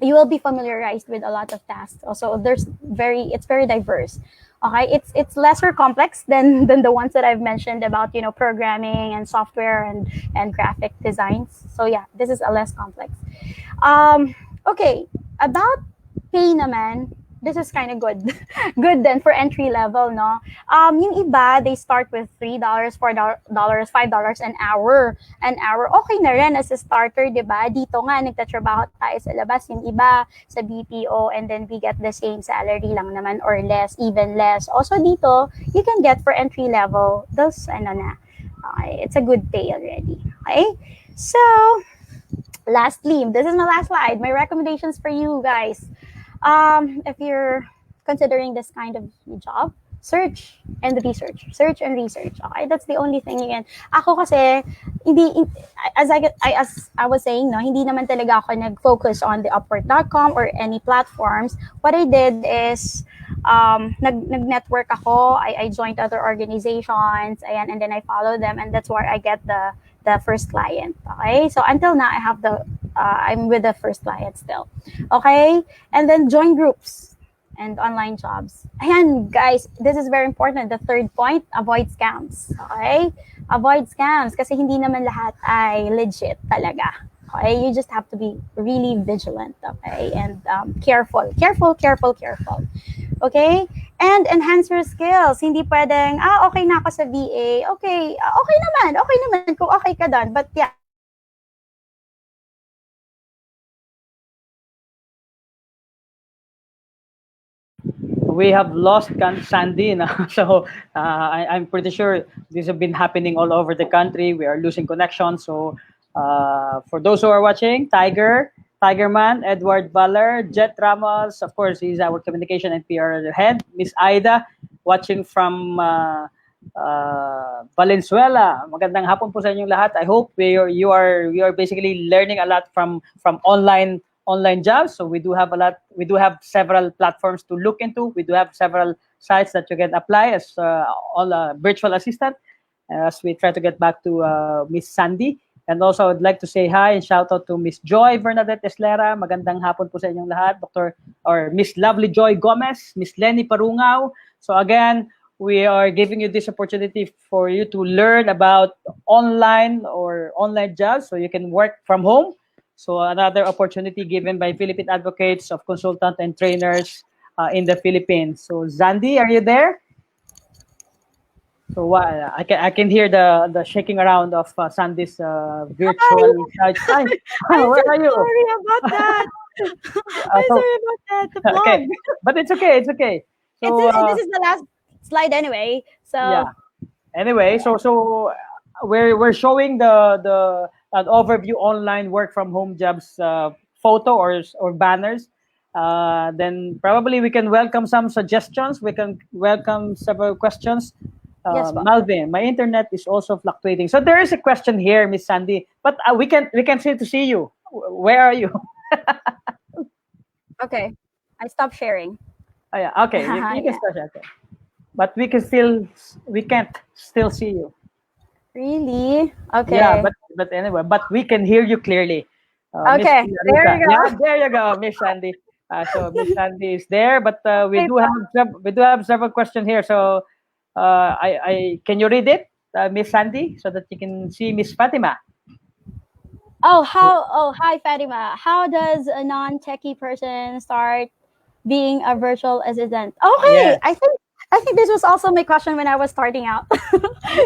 you will be familiarized with a lot of tasks. Also, it's very diverse. Okay, it's lesser complex than the ones that I've mentioned about, programming and software and graphic designs. So yeah, this is a less complex. Okay, about pay naman, this is kind of good. Good then for entry level, no? Yung iba, they start with $3, $4, $5 an hour. An hour, okay na rin as a starter, di ba? Dito nga, nagtatrabaho tayo sa labas. Yung iba, sa BPO, and then we get the same salary lang naman or less, even less. Also dito, you can get for entry level, those, okay, it's a good pay already. Okay? So, lastly, this is my last slide. My recommendations for you guys. If you're considering this kind of job, search and research. Okay, that's the only thing you can. Ako kasi as I was saying, no, hindi naman talaga ako nag-focus on the Upwork.com or any platforms. What I did is nag-network ako. I joined other organizations, and then I follow them, and that's where I get the first client. Okay, so until now I have I'm with the first client still. Okay, and then join groups and online jobs. Ayan, guys, this is very important. The third point, avoid scams. Okay, avoid scams kasi hindi naman lahat ay legit talaga. Okay, you just have to be really vigilant. Okay, and careful. Okay, and enhance your skills. Hindi pwedeng, okay na ako sa VA. Okay naman kung okay ka doon. But yeah, we have lost Xandie now. So I'm pretty sure this has been happening all over the country. We are losing connection. So for those who are watching, Tigerman, Edward Baller, Jet Ramos, of course, he's our communication and PR head. Miss Aida, watching from Valenzuela. Magandang hapon po sa inyong lahat. I hope you are basically learning a lot from online jobs. So we do have several platforms to look into. We do have several sites that you can apply as virtual assistant as we try to get back to Miss Xandie. And also, I'd like to say hi and shout out to Miss Joy Bernadette Eslera. Magandang hapon po sa inyong lahat. Dr. or Miss Lovely Joy Gomez, Miss Lenny Parungaw. So again, we are giving you this opportunity for you to learn about online jobs so you can work from home. So another opportunity given by Philippine Advocates of Consultant and Trainers in the Philippines. So Xandie, are you there? So I can hear the shaking around of Xandie's virtual Hi. Hi. Where are you? Sorry about that. I'm sorry about that. The vlog. Okay, but it's okay. So this is the last slide anyway. So yeah. Anyway, so we're showing an overview online work from home jobs photo or banners. Then probably we can welcome some suggestions. We can welcome several questions. Yes, Malvin, my internet is also fluctuating. So there is a question here, Miss Xandie, but we can see you. Where are you? okay, I stopped sharing. Oh, yeah. Okay, you can start. Okay. But we can't still see you. Really? Okay. Yeah, but anyway, but we can hear you clearly. Okay, there you go. Yeah, there you go, Miss Xandie. So Miss Sandy is there, but Okay, we do have several questions here. So I can you read it, Miss Sandy, so that you can see Miss Fatima. hi Fatima. How does a non-techie person start being a virtual assistant? Okay, Yes. I think this was also my question when I was starting out,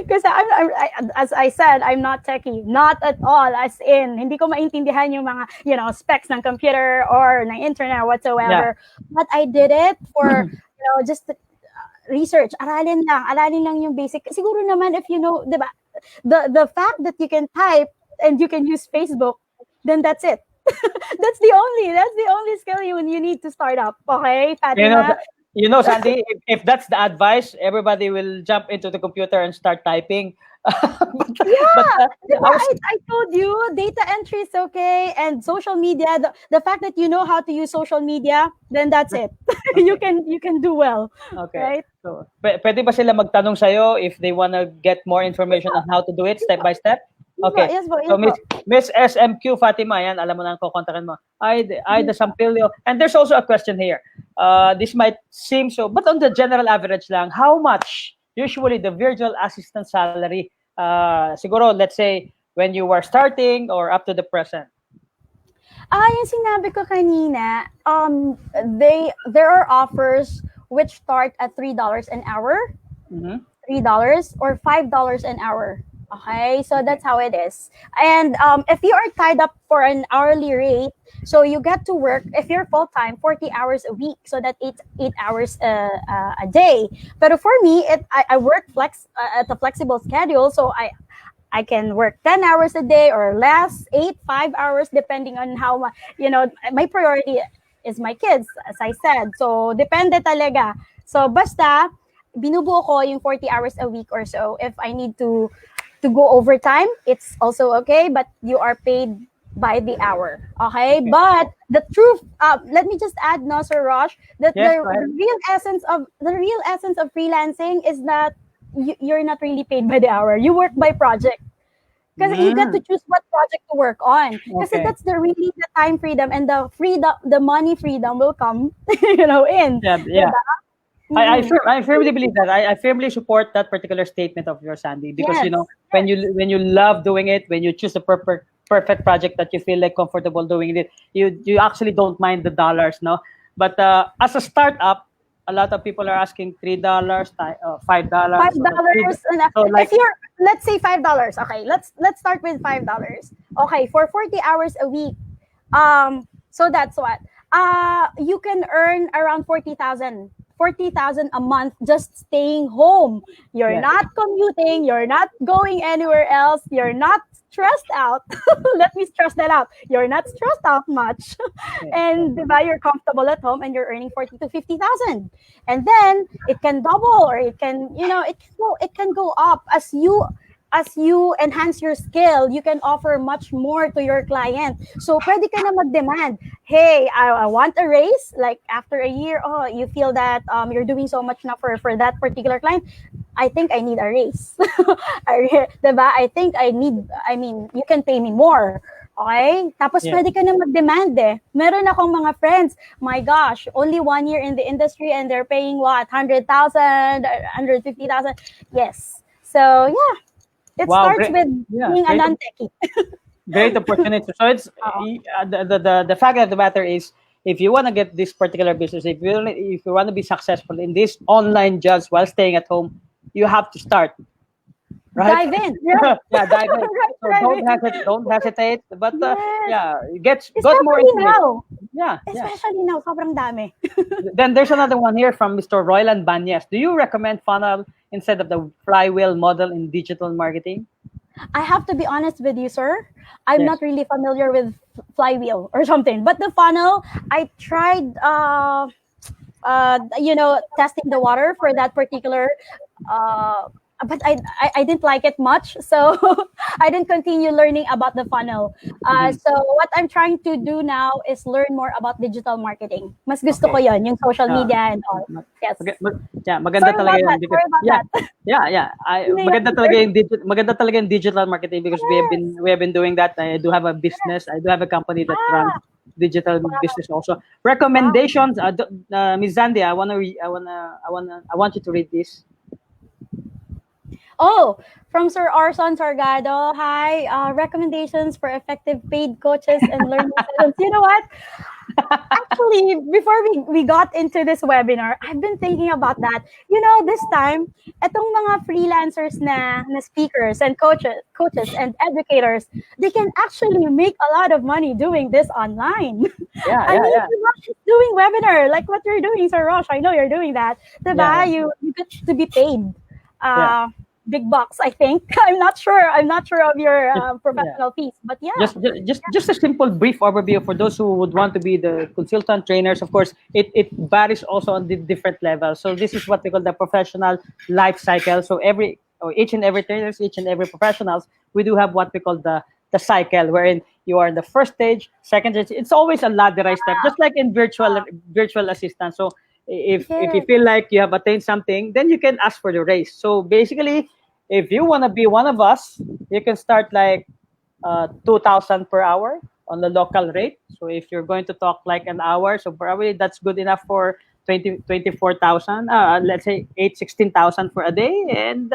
because as I said, I'm not techie, not at all. As in, hindi ko maintindihan yung mga specs ng computer or ng internet or Yeah. whatsoever. But I did it for just research. Aralin lang yung basic. Siguro naman if you know, 'di ba? The fact that you can type and you can use Facebook, then that's it. That's the only skill you need to start up. Okay, You know, Fatima? Sandy, if that's the advice, everybody will jump into the computer and start typing. But Yeah, I diba? was I told you data entry is okay, and social media. The fact that you know how to use social media, then that's it. you okay. can do well, Okay. right? So, pwede ba sila magtanong sa'yo if they wanna get more information on how to do it step by step? Yes po, Okay. yes po, So, yes po. Miss SMQ Fatima, yan, alam mo na ang kukontakin mo. Ay, the Sampilio. And there's also a question here. This might seem so, but on the general average lang, how much usually the virtual assistant salary, siguro, let's say, when you were starting or up to the present? Yung sinabi ko kanina, there are offers which start at $3 an hour, Mm-hmm. $3 or $5 an hour. Okay, so that's how it is. And if you are tied up for an hourly rate, so you get to work if you're full time 40 hours a week, so that eight hours a day. But for me, I work at a flexible schedule, so I can work 10 hours a day or less, 5 hours, depending on how my priority is my kids, as I said. So depende talaga. So basta binubuo ko yung 40 hours a week or so. If I need to go overtime, it's also okay, but you are paid by the hour. Okay? But the truth, let me just add, no, Sir Rosh, that Yes, the go ahead. real essence of freelancing is that you're not really paid by the hour. You work by project. Because you get to choose what project to work on. Because Okay. that's really the time freedom, and the money freedom will come, in. Yeah, yeah. Diba? I firmly believe that. I firmly support that particular statement of yours, Sandy, because Yes. when you love doing it, when you choose the perfect project that you feel like comfortable doing it, you actually don't mind the dollars, no. But as a startup, a lot of people are asking $3, $5. $5 So like if you're, let's say $5. Okay, let's start with $5. Okay, for 40 hours a week. So that's what. You can earn around 40,000 a month just staying home. You're Yeah. not commuting, you're not going anywhere else, you're not stressed out. Let me stress that out. You're not stressed out much. And diba, you're comfortable at home and you're earning 40 to 50,000. And then it can double, or it can, it can go up as you enhance your skill. You can offer much more to your client. So pwede ka na mag-demand, hey, I want a raise. Like after a year, you feel that you're doing so much now for that particular client. I think I need a raise. Diba? You can pay me more. Okay? Tapos pwede ka na mag-demand eh. Meron akong mga friends, my gosh, only 1 year in the industry and they're paying what? 100,000, 150,000. Yes. So yeah, it Wow, starts great. with Yeah, being a great. non-techie. Great opportunity. So it's the fact of the matter is, if you want to get this particular business, if you want to be successful in these online jobs while staying at home, you have to start. Right? Dive in. Right? Yeah, dive in. So Right. don't hesitate. But Yes. got more Especially information. now. Yeah. Especially now, sobrang dami. Then there's another one here from Mr. Royland Banyas. Do you recommend funnel instead of the flywheel model in digital marketing? I have to be honest with you, sir. I'm Yes. not really familiar with flywheel or something. But the funnel, I tried, testing the water for that particular. But I didn't like it much, so I didn't continue learning about the funnel. So what I'm trying to do now is learn more about digital marketing. Mas gusto ko yon, yung social media and all. Yes. Yeah, maganda Sorry talaga about yun that. because Sorry about that. maganda talaga yung digital marketing because we have been doing that. I do have a business. I do have a company that runs digital business also. Recommendations, Ms. Xandie, I want you to read this. Oh, from Sir Arson Sargado. Hi, recommendations for effective paid coaches and learning sessions. You know what? Actually, before we got into this webinar, I've been thinking about that. You know, this time, etong mga freelancers na speakers and coaches and educators, they can actually make a lot of money doing this online. Yeah, I mean, yeah. Rosh is doing webinar like what you're doing, Sir Rosh. I know you're doing that. Diba? Yeah. You get to be paid. Yeah. Big bucks, I think. I'm not sure of your Yeah. professional fees, but yeah. Just a simple brief overview for those who would want to be the consultant trainers. Of course, it varies also on the different levels. So this is what we call the professional life cycle. So each and every trainers, each and every professionals, we do have what we call the cycle, wherein you are in the first stage, second stage. It's always a ladderized step, just like in virtual assistant. So if you feel like you have attained something, then you can ask for the raise. So basically, if you want to be one of us, you can start like 2,000 per hour on the local rate. So if you're going to talk like an hour, so probably that's good enough for 24,000. Let's say 16,000 for a day, and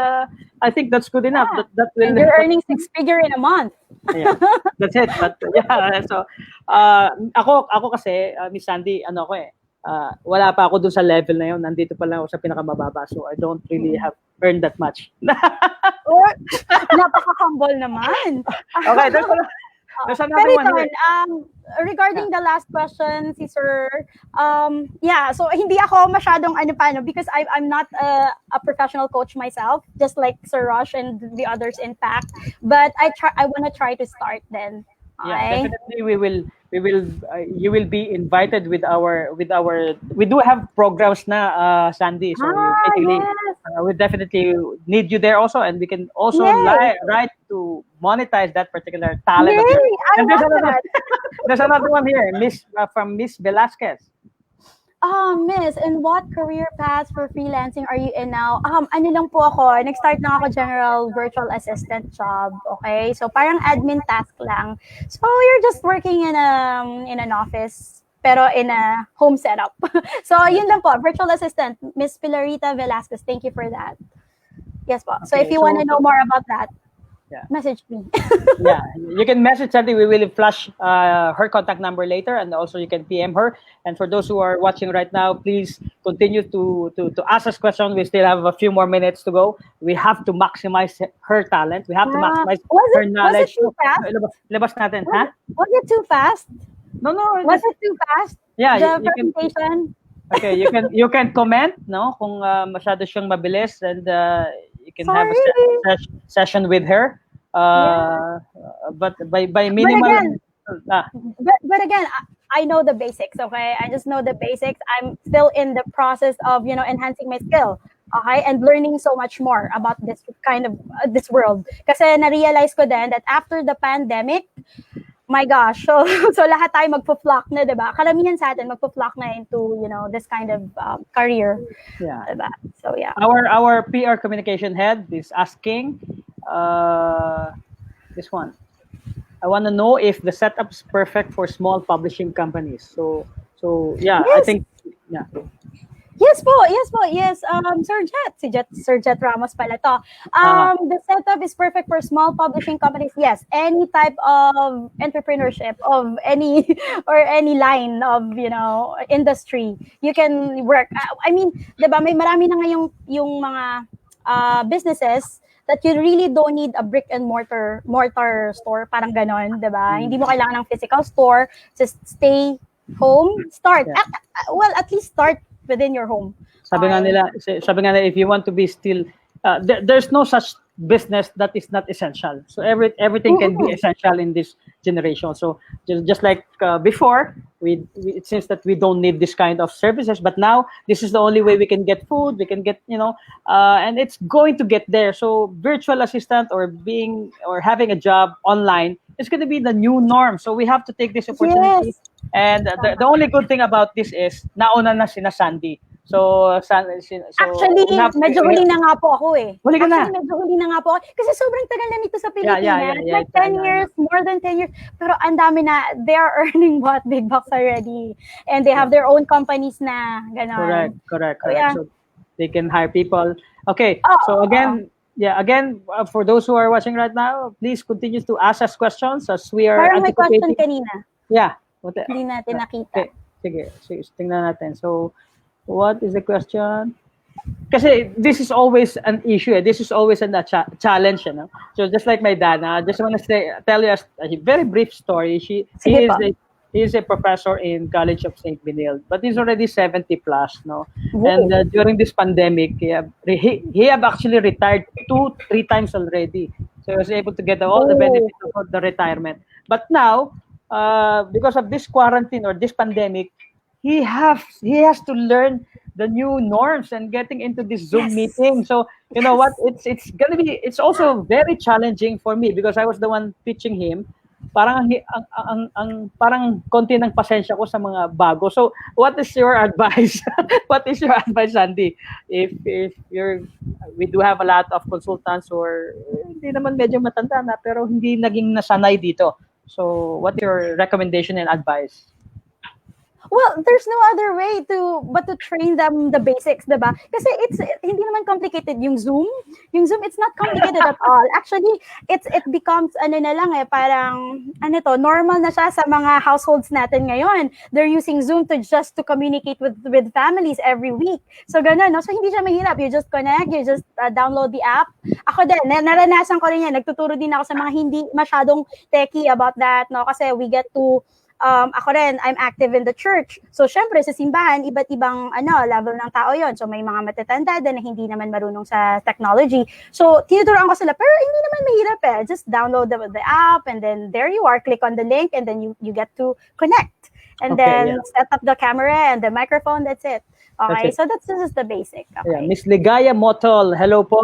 I think that's good enough. Yeah. That will. And you're earning 6-figure in a month. Yeah, that's it. But yeah, so ako kasi, Miss Sandy, ano ko wala pa ako dun sa level na yun. Nandito pa lang ako sa pinakamababa. So I don't really have earned that much. Or, napaka-humble naman. Okay, there's another one here. Regarding the last question, si Sir, yeah, so hindi ako masyadong because I'm not a professional coach myself, just like Sir Rosh and the others in PAC, but I want to try to start then. Yeah, definitely you will be invited with our we do have programs na Sandy, so basically yes. we definitely need you there also, and we can also right to monetize that particular talent of yours. And there's another one here, from Miss Velasquez. Miss, in what career path for freelancing are you in now? Ano lang po ako, nag-start lang ako general virtual assistant job, okay? So parang admin task lang. So you're just working in an office, pero in a home setup. So yun lang po, virtual assistant, Miss Pilarita Velasquez. Thank you for that. Yes po. So if you want to know more about that, message me. Yeah, you can message Sandy. We will flash her contact number later, and also you can PM her. And for those who are watching right now, please continue to ask us questions. We still have a few more minutes to go. We have to maximize her talent. We have to maximize her knowledge. Was it too fast? Labas natin, ha? Was it too fast? No. Was it too fast? Yeah, the presentation. Okay, you can comment, no, kung masyado siyang mabilis, and you can have a session with her. But by minimal. But again, I know the basics. Okay, I just know the basics. I'm still in the process of enhancing my skill. Okay, and learning so much more about this kind of this world. Kasi na-realize ko din that after the pandemic, my gosh, so lahat tayo magpo-flock na, diba? Karamihan sa atin magpo-flock na into, this kind of career. Yeah. Diba? So yeah. Our PR communication head is asking this one. I want to know if the setup is perfect for small publishing companies. So yeah, yes. I think Yes po. Sir Jet Ramos pala to. The setup is perfect for small publishing companies. Yes, any type of entrepreneurship of any line of industry, you can work. I mean, 'di ba, may marami na ngayong yung mga businesses that you really don't need a brick and mortar store, parang ganon, 'di ba? Hindi mo kailangan ng physical store. Just stay home, start. Yeah. Well, at least start within your home. Sabi nga nila, if you want to be still, there's no such business that is not essential. So everything can be essential in this generation. So just like before, it seems that we don't need this kind of services, but now this is the only way we can get food, we can get, and it's going to get there. So virtual assistant or having a job online is going to be the new norm. So we have to take this opportunity. Yes. And the only good thing about this is nauna na sina Sandy. So, Actually, we have medyo huli na nga po ako eh. Huli ka na? Actually, medyo huli na nga po ako. Kasi sobrang tagal na nito sa Pilipinas. Yeah. Like 10 years, more than 10 years. Pero ang dami na, they are earning what? Big bucks already. And they have their own companies na. Ganon. Correct. Yeah. So, they can hire people. Okay, so again, for those who are watching right now, please continue to ask us questions as we are Parang may question anticipating. kanina. Yeah. Hindi natin nakita. Okay, sige, tingnan natin. So, what is the question? Kasi this is always an issue. This is always a challenge. You know? So just like my dad, I just want to tell you a very brief story. He is a professor in College of St. Benilde, but he's already 70 plus. No? And during this pandemic, he have actually retired 2-3 times already. So he was able to get all the benefits of the retirement. But now, because of this quarantine or this pandemic, he has to learn the new norms and getting into this Zoom meeting. So you know what? It's also very challenging for me because I was the one teaching him. Parang parang konti ng pasensya ko sa mga bago. So what is your advice? What is your advice, Xandie? If we do have a lot of consultants or hindi naman medyo matanda na pero hindi naging nasanay dito. So what is your recommendation and advice? Well, there's no other way but to train them the basics, diba? Kasi hindi naman complicated yung Zoom. Yung Zoom, it's not complicated at all. Actually, it becomes parang normal na siya sa mga households natin ngayon. They're using Zoom to communicate with families every week. So ganun, no? So hindi siya mahirap. You just connect, you just download the app. Ako din, naranasan ko rin yan. Nagtuturo din ako sa mga hindi masyadong techie about that, no? Kasi we get to ako rin, I'm active in the church. So, syempre, sa simbahan, iba't ibang level ng tao yon. So, may mga matatanda na hindi naman marunong sa technology. So, tinuturoan ko sila, pero hindi naman mahirap eh. Just download the app and then there you are. Click on the link and then you get to connect. And then set up the camera and the microphone. That's it. Okay, so this is the basic. Okay. Yeah, Miss Ligaya Motol, hello po.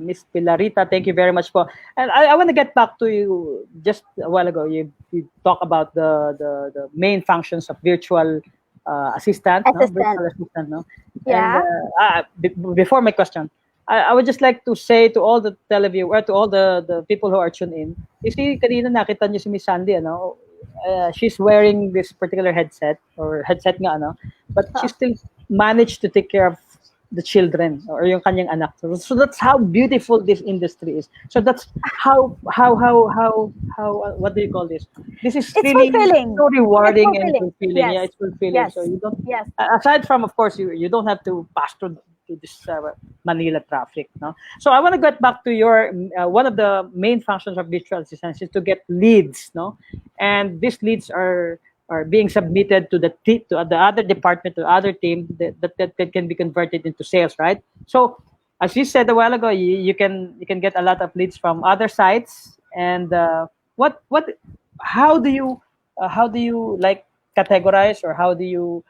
Miss Pilarita, thank you very much po. And I want to get back to you just a while ago. You talk about the main functions of virtual assistant. Virtual assistant, no? Yeah. And before my question, I would just like to say to all the televiewers, to all the people who are tuned in, you see, kanina nakita niyo si Miss Xandie, she's wearing this particular headset nga, but she still managed to take care of the children or yung kanyang anak. So that's how beautiful this industry is. So that's how what do you call this? This is really fulfilling. So rewarding and fulfilling. Yes. Yeah, it's fulfilling. Yes. So you don't. Yes. Aside from, of course, you don't have to pass through this Manila traffic. No. So I want to get back to your one of the main functions of virtual assistants is to get leads. No, and these leads are being submitted to the other department, to the other team that can be converted into sales, right? So, as you said a while ago, you can get a lot of leads from other sites. And how do you like categorize, or how do you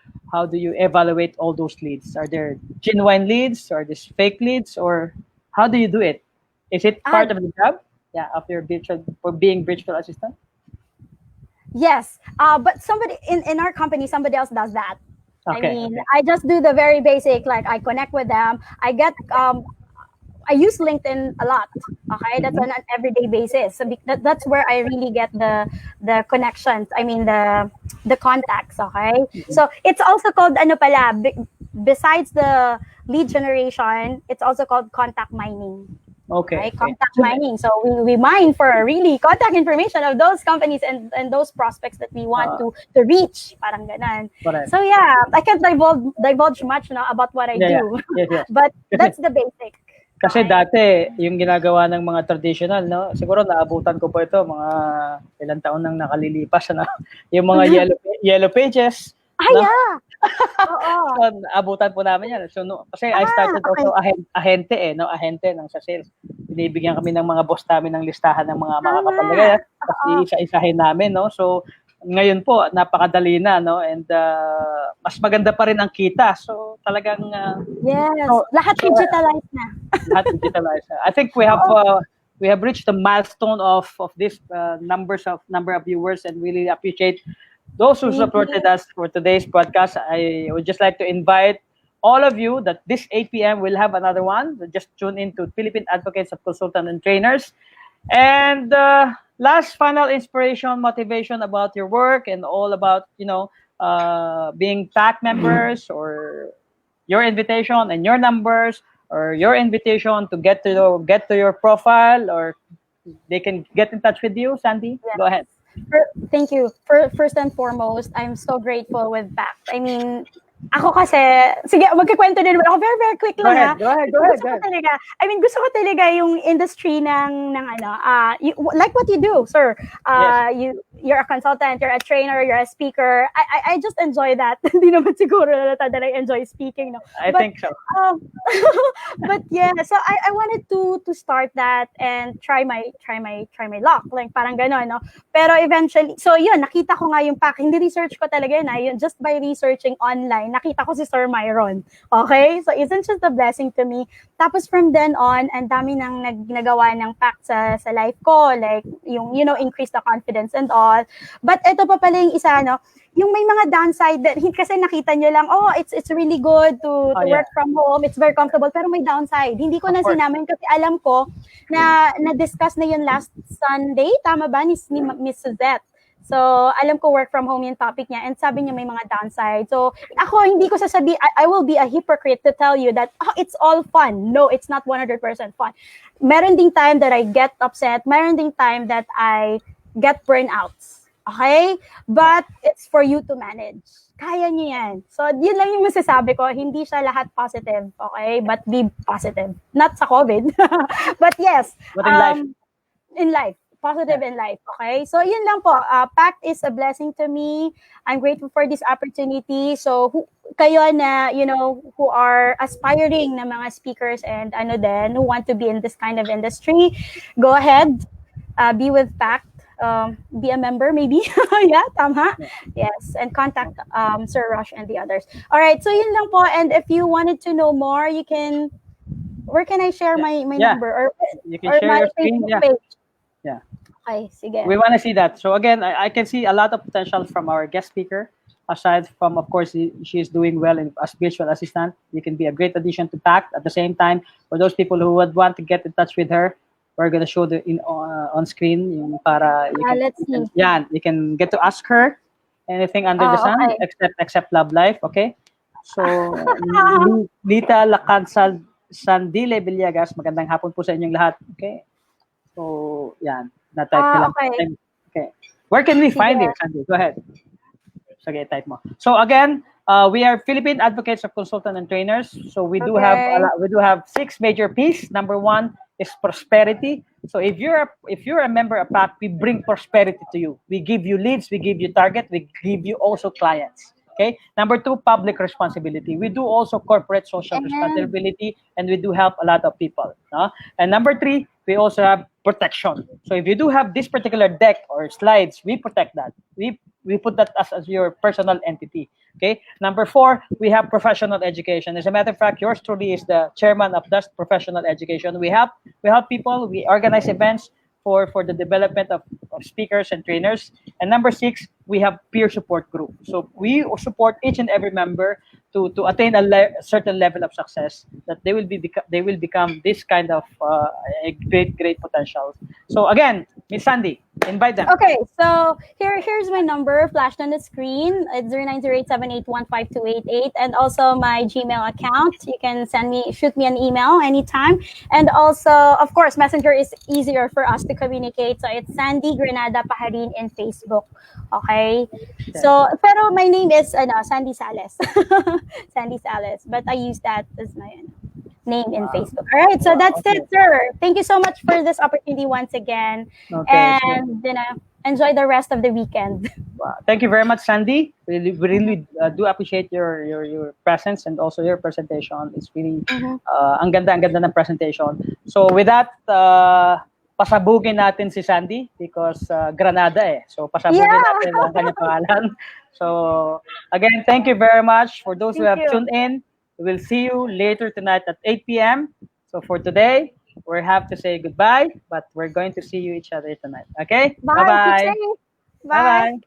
evaluate all those leads? Are there genuine leads, or these fake leads, or how do you do it? Is it part of the job? Yeah, of your being virtual assistant. Yes, but somebody in our company, somebody else does that. Okay, I just do the very basic, like I connect with them. I use LinkedIn a lot. Okay, that's on an everyday basis. So that's where I really get the connections. I mean the contacts. Okay, so it's also called besides the lead generation, it's also called contact mining. Okay. Contact mining. So we mine for really contact information of those companies and those prospects that we want to reach. Parang ganon. So yeah, I can't divulge much about what I do. Yes. But that's the basic. Kasi dati, yung ginagawa ng mga traditional, no? Siguro naabutan ko po ito, mga ilang taon nang nakalilipas, no? Yung mga yellow pages. Yeah. So, abutan po namin yan. So, kasi I started also ahente ng sa sales. Binibigyan kami ng mga boss namin ng listahan ng mga kapamilya. Kasi isa-isahin namin, no? So, ngayon po, napakadali na, no? And mas maganda pa rin ang kita. So, talagang... lahat digitalized na. Lahat digitalized na. I think we have reached the milestone of this number of viewers, and really appreciate those who supported us for today's podcast. I would just like to invite all of you that this 8 p.m. we'll have another one. Just tune in to Philippine Advocates of Consultants and Trainers. And last final inspiration, motivation about your work and all about, being PAC members, or your invitation and your numbers, or your invitation to get to your profile, or they can get in touch with you. Xandie, Yes. go ahead. Thank you. First and foremost, I'm so grateful with PACT. I mean, ako kasi, sige, magkikwento din naman ako. Very, very quick lang, ha? Go ahead. Gusto ko talaga, gusto ko talaga yung industry like what you do, sir. Yes. You're a consultant, you're a trainer, you're a speaker. I just enjoy that. Hindi naman siguro that I enjoy speaking, no? I think so. But yeah, so I wanted to start that and try my luck, like parang gano'n, no? Pero eventually, so yun, nakita ko nga yung PAC. Hindi research ko talaga yun, just by researching online, nakita ko si Sir Myron. Okay? So isn't just a blessing to me. Tapos from then on, ang dami nang nagawa ng PAC sa life ko, like yung, increase the confidence and all. But ito pa pala yung isa, no? Yung may mga downside that kasi nakita nyo lang, it's really good to work from home, it's very comfortable, pero may downside. Hindi ko na sinamin kasi alam ko na na-discuss na yun last Sunday, tama ba, ni Miss Suzette. So, alam ko work from home yung topic niya, and sabi niya may mga downside. So, ako hindi ko sasabi, I will be a hypocrite to tell you that it's all fun. No, it's not 100% fun. Meron ding time that I get upset, meron ding time that I get burnouts. Okay? But it's for you to manage. Kaya niyo yan. So, yun lang yung masasabi ko. Hindi siya lahat positive. Okay? But be positive. Not sa COVID. But yes. But in life. In life. Positive in life. Okay? So, yun lang po. PACT is a blessing to me. I'm grateful for this opportunity. So, kayo na, who are aspiring na mga speakers and who want to be in this kind of industry, go ahead. Be with PACT. Be a member maybe. Yeah, tama. Yes, and contact Sir Rush and the others. All right, so yun lang po. And if you wanted to know more, you can, where can I share my number? Or you can share your screen. Page? Yeah. Okay, sige. We want to see that. So again, I can see a lot of potential from our guest speaker. Aside from, of course, she is doing well as virtual assistant. You can be a great addition to PACT. At the same time, for those people who would want to get in touch with her, we're gonna show on screen yung para you can get to ask her anything under the sun, except love life. Okay, so Lita Lacansal Sandile Villegas, magandang hapon po sa inyong lahat. Okay, so yan, na-type ka lang. Okay, where can we find you, Sandy? Go ahead. Sige, type mo. So again, we are Philippine Advocates of Consultants and Trainers. So we do have 6 major P's. Number 1 is prosperity. So if you're a member of PAC, we bring prosperity to you. We give you leads, we give you target, we give you also clients. Okay. Number 2, public responsibility. We do also corporate social responsibility, and we do help a lot of people. And number 3, we also have protection. So if you do have this particular deck or slides, we protect that. We put that as your personal entity. Okay. Number 4, we have professional education. As a matter of fact, yours truly is the chairman of that professional education. We help people. We organize events for the development of speakers and trainers. And number 6, we have peer support group. So we support each and every member to attain a certain level of success, that they will become this kind of great potential. So again, Miss Xandie, invite them. Okay, so here's my number flashed on the screen. It's 0908-781-5288, and also my Gmail account. You can shoot me an email anytime. And also, of course, Messenger is easier for us to communicate. So it's Xandie Granada Pajarin in Facebook. Okay. So, pero my name is Xandie Sales. Xandie Sales, but I use that as my name in Facebook. All right, so that's it, sir. Thank you so much for this opportunity once again. And enjoy the rest of the weekend. Wow. Thank you very much, Xandie. We really do appreciate your presence and also your presentation. It's really ang ganda ng presentation. So with that, pasabugin natin si Xandie because Granada eh. So pasabugin natin ang kanyang pangalan. So again, thank you very much for those who have tuned in. We will see you later tonight at 8 p.m. So for today, we have to say goodbye, but we're going to see you each other tonight. Okay? Bye. Bye-bye. Bye.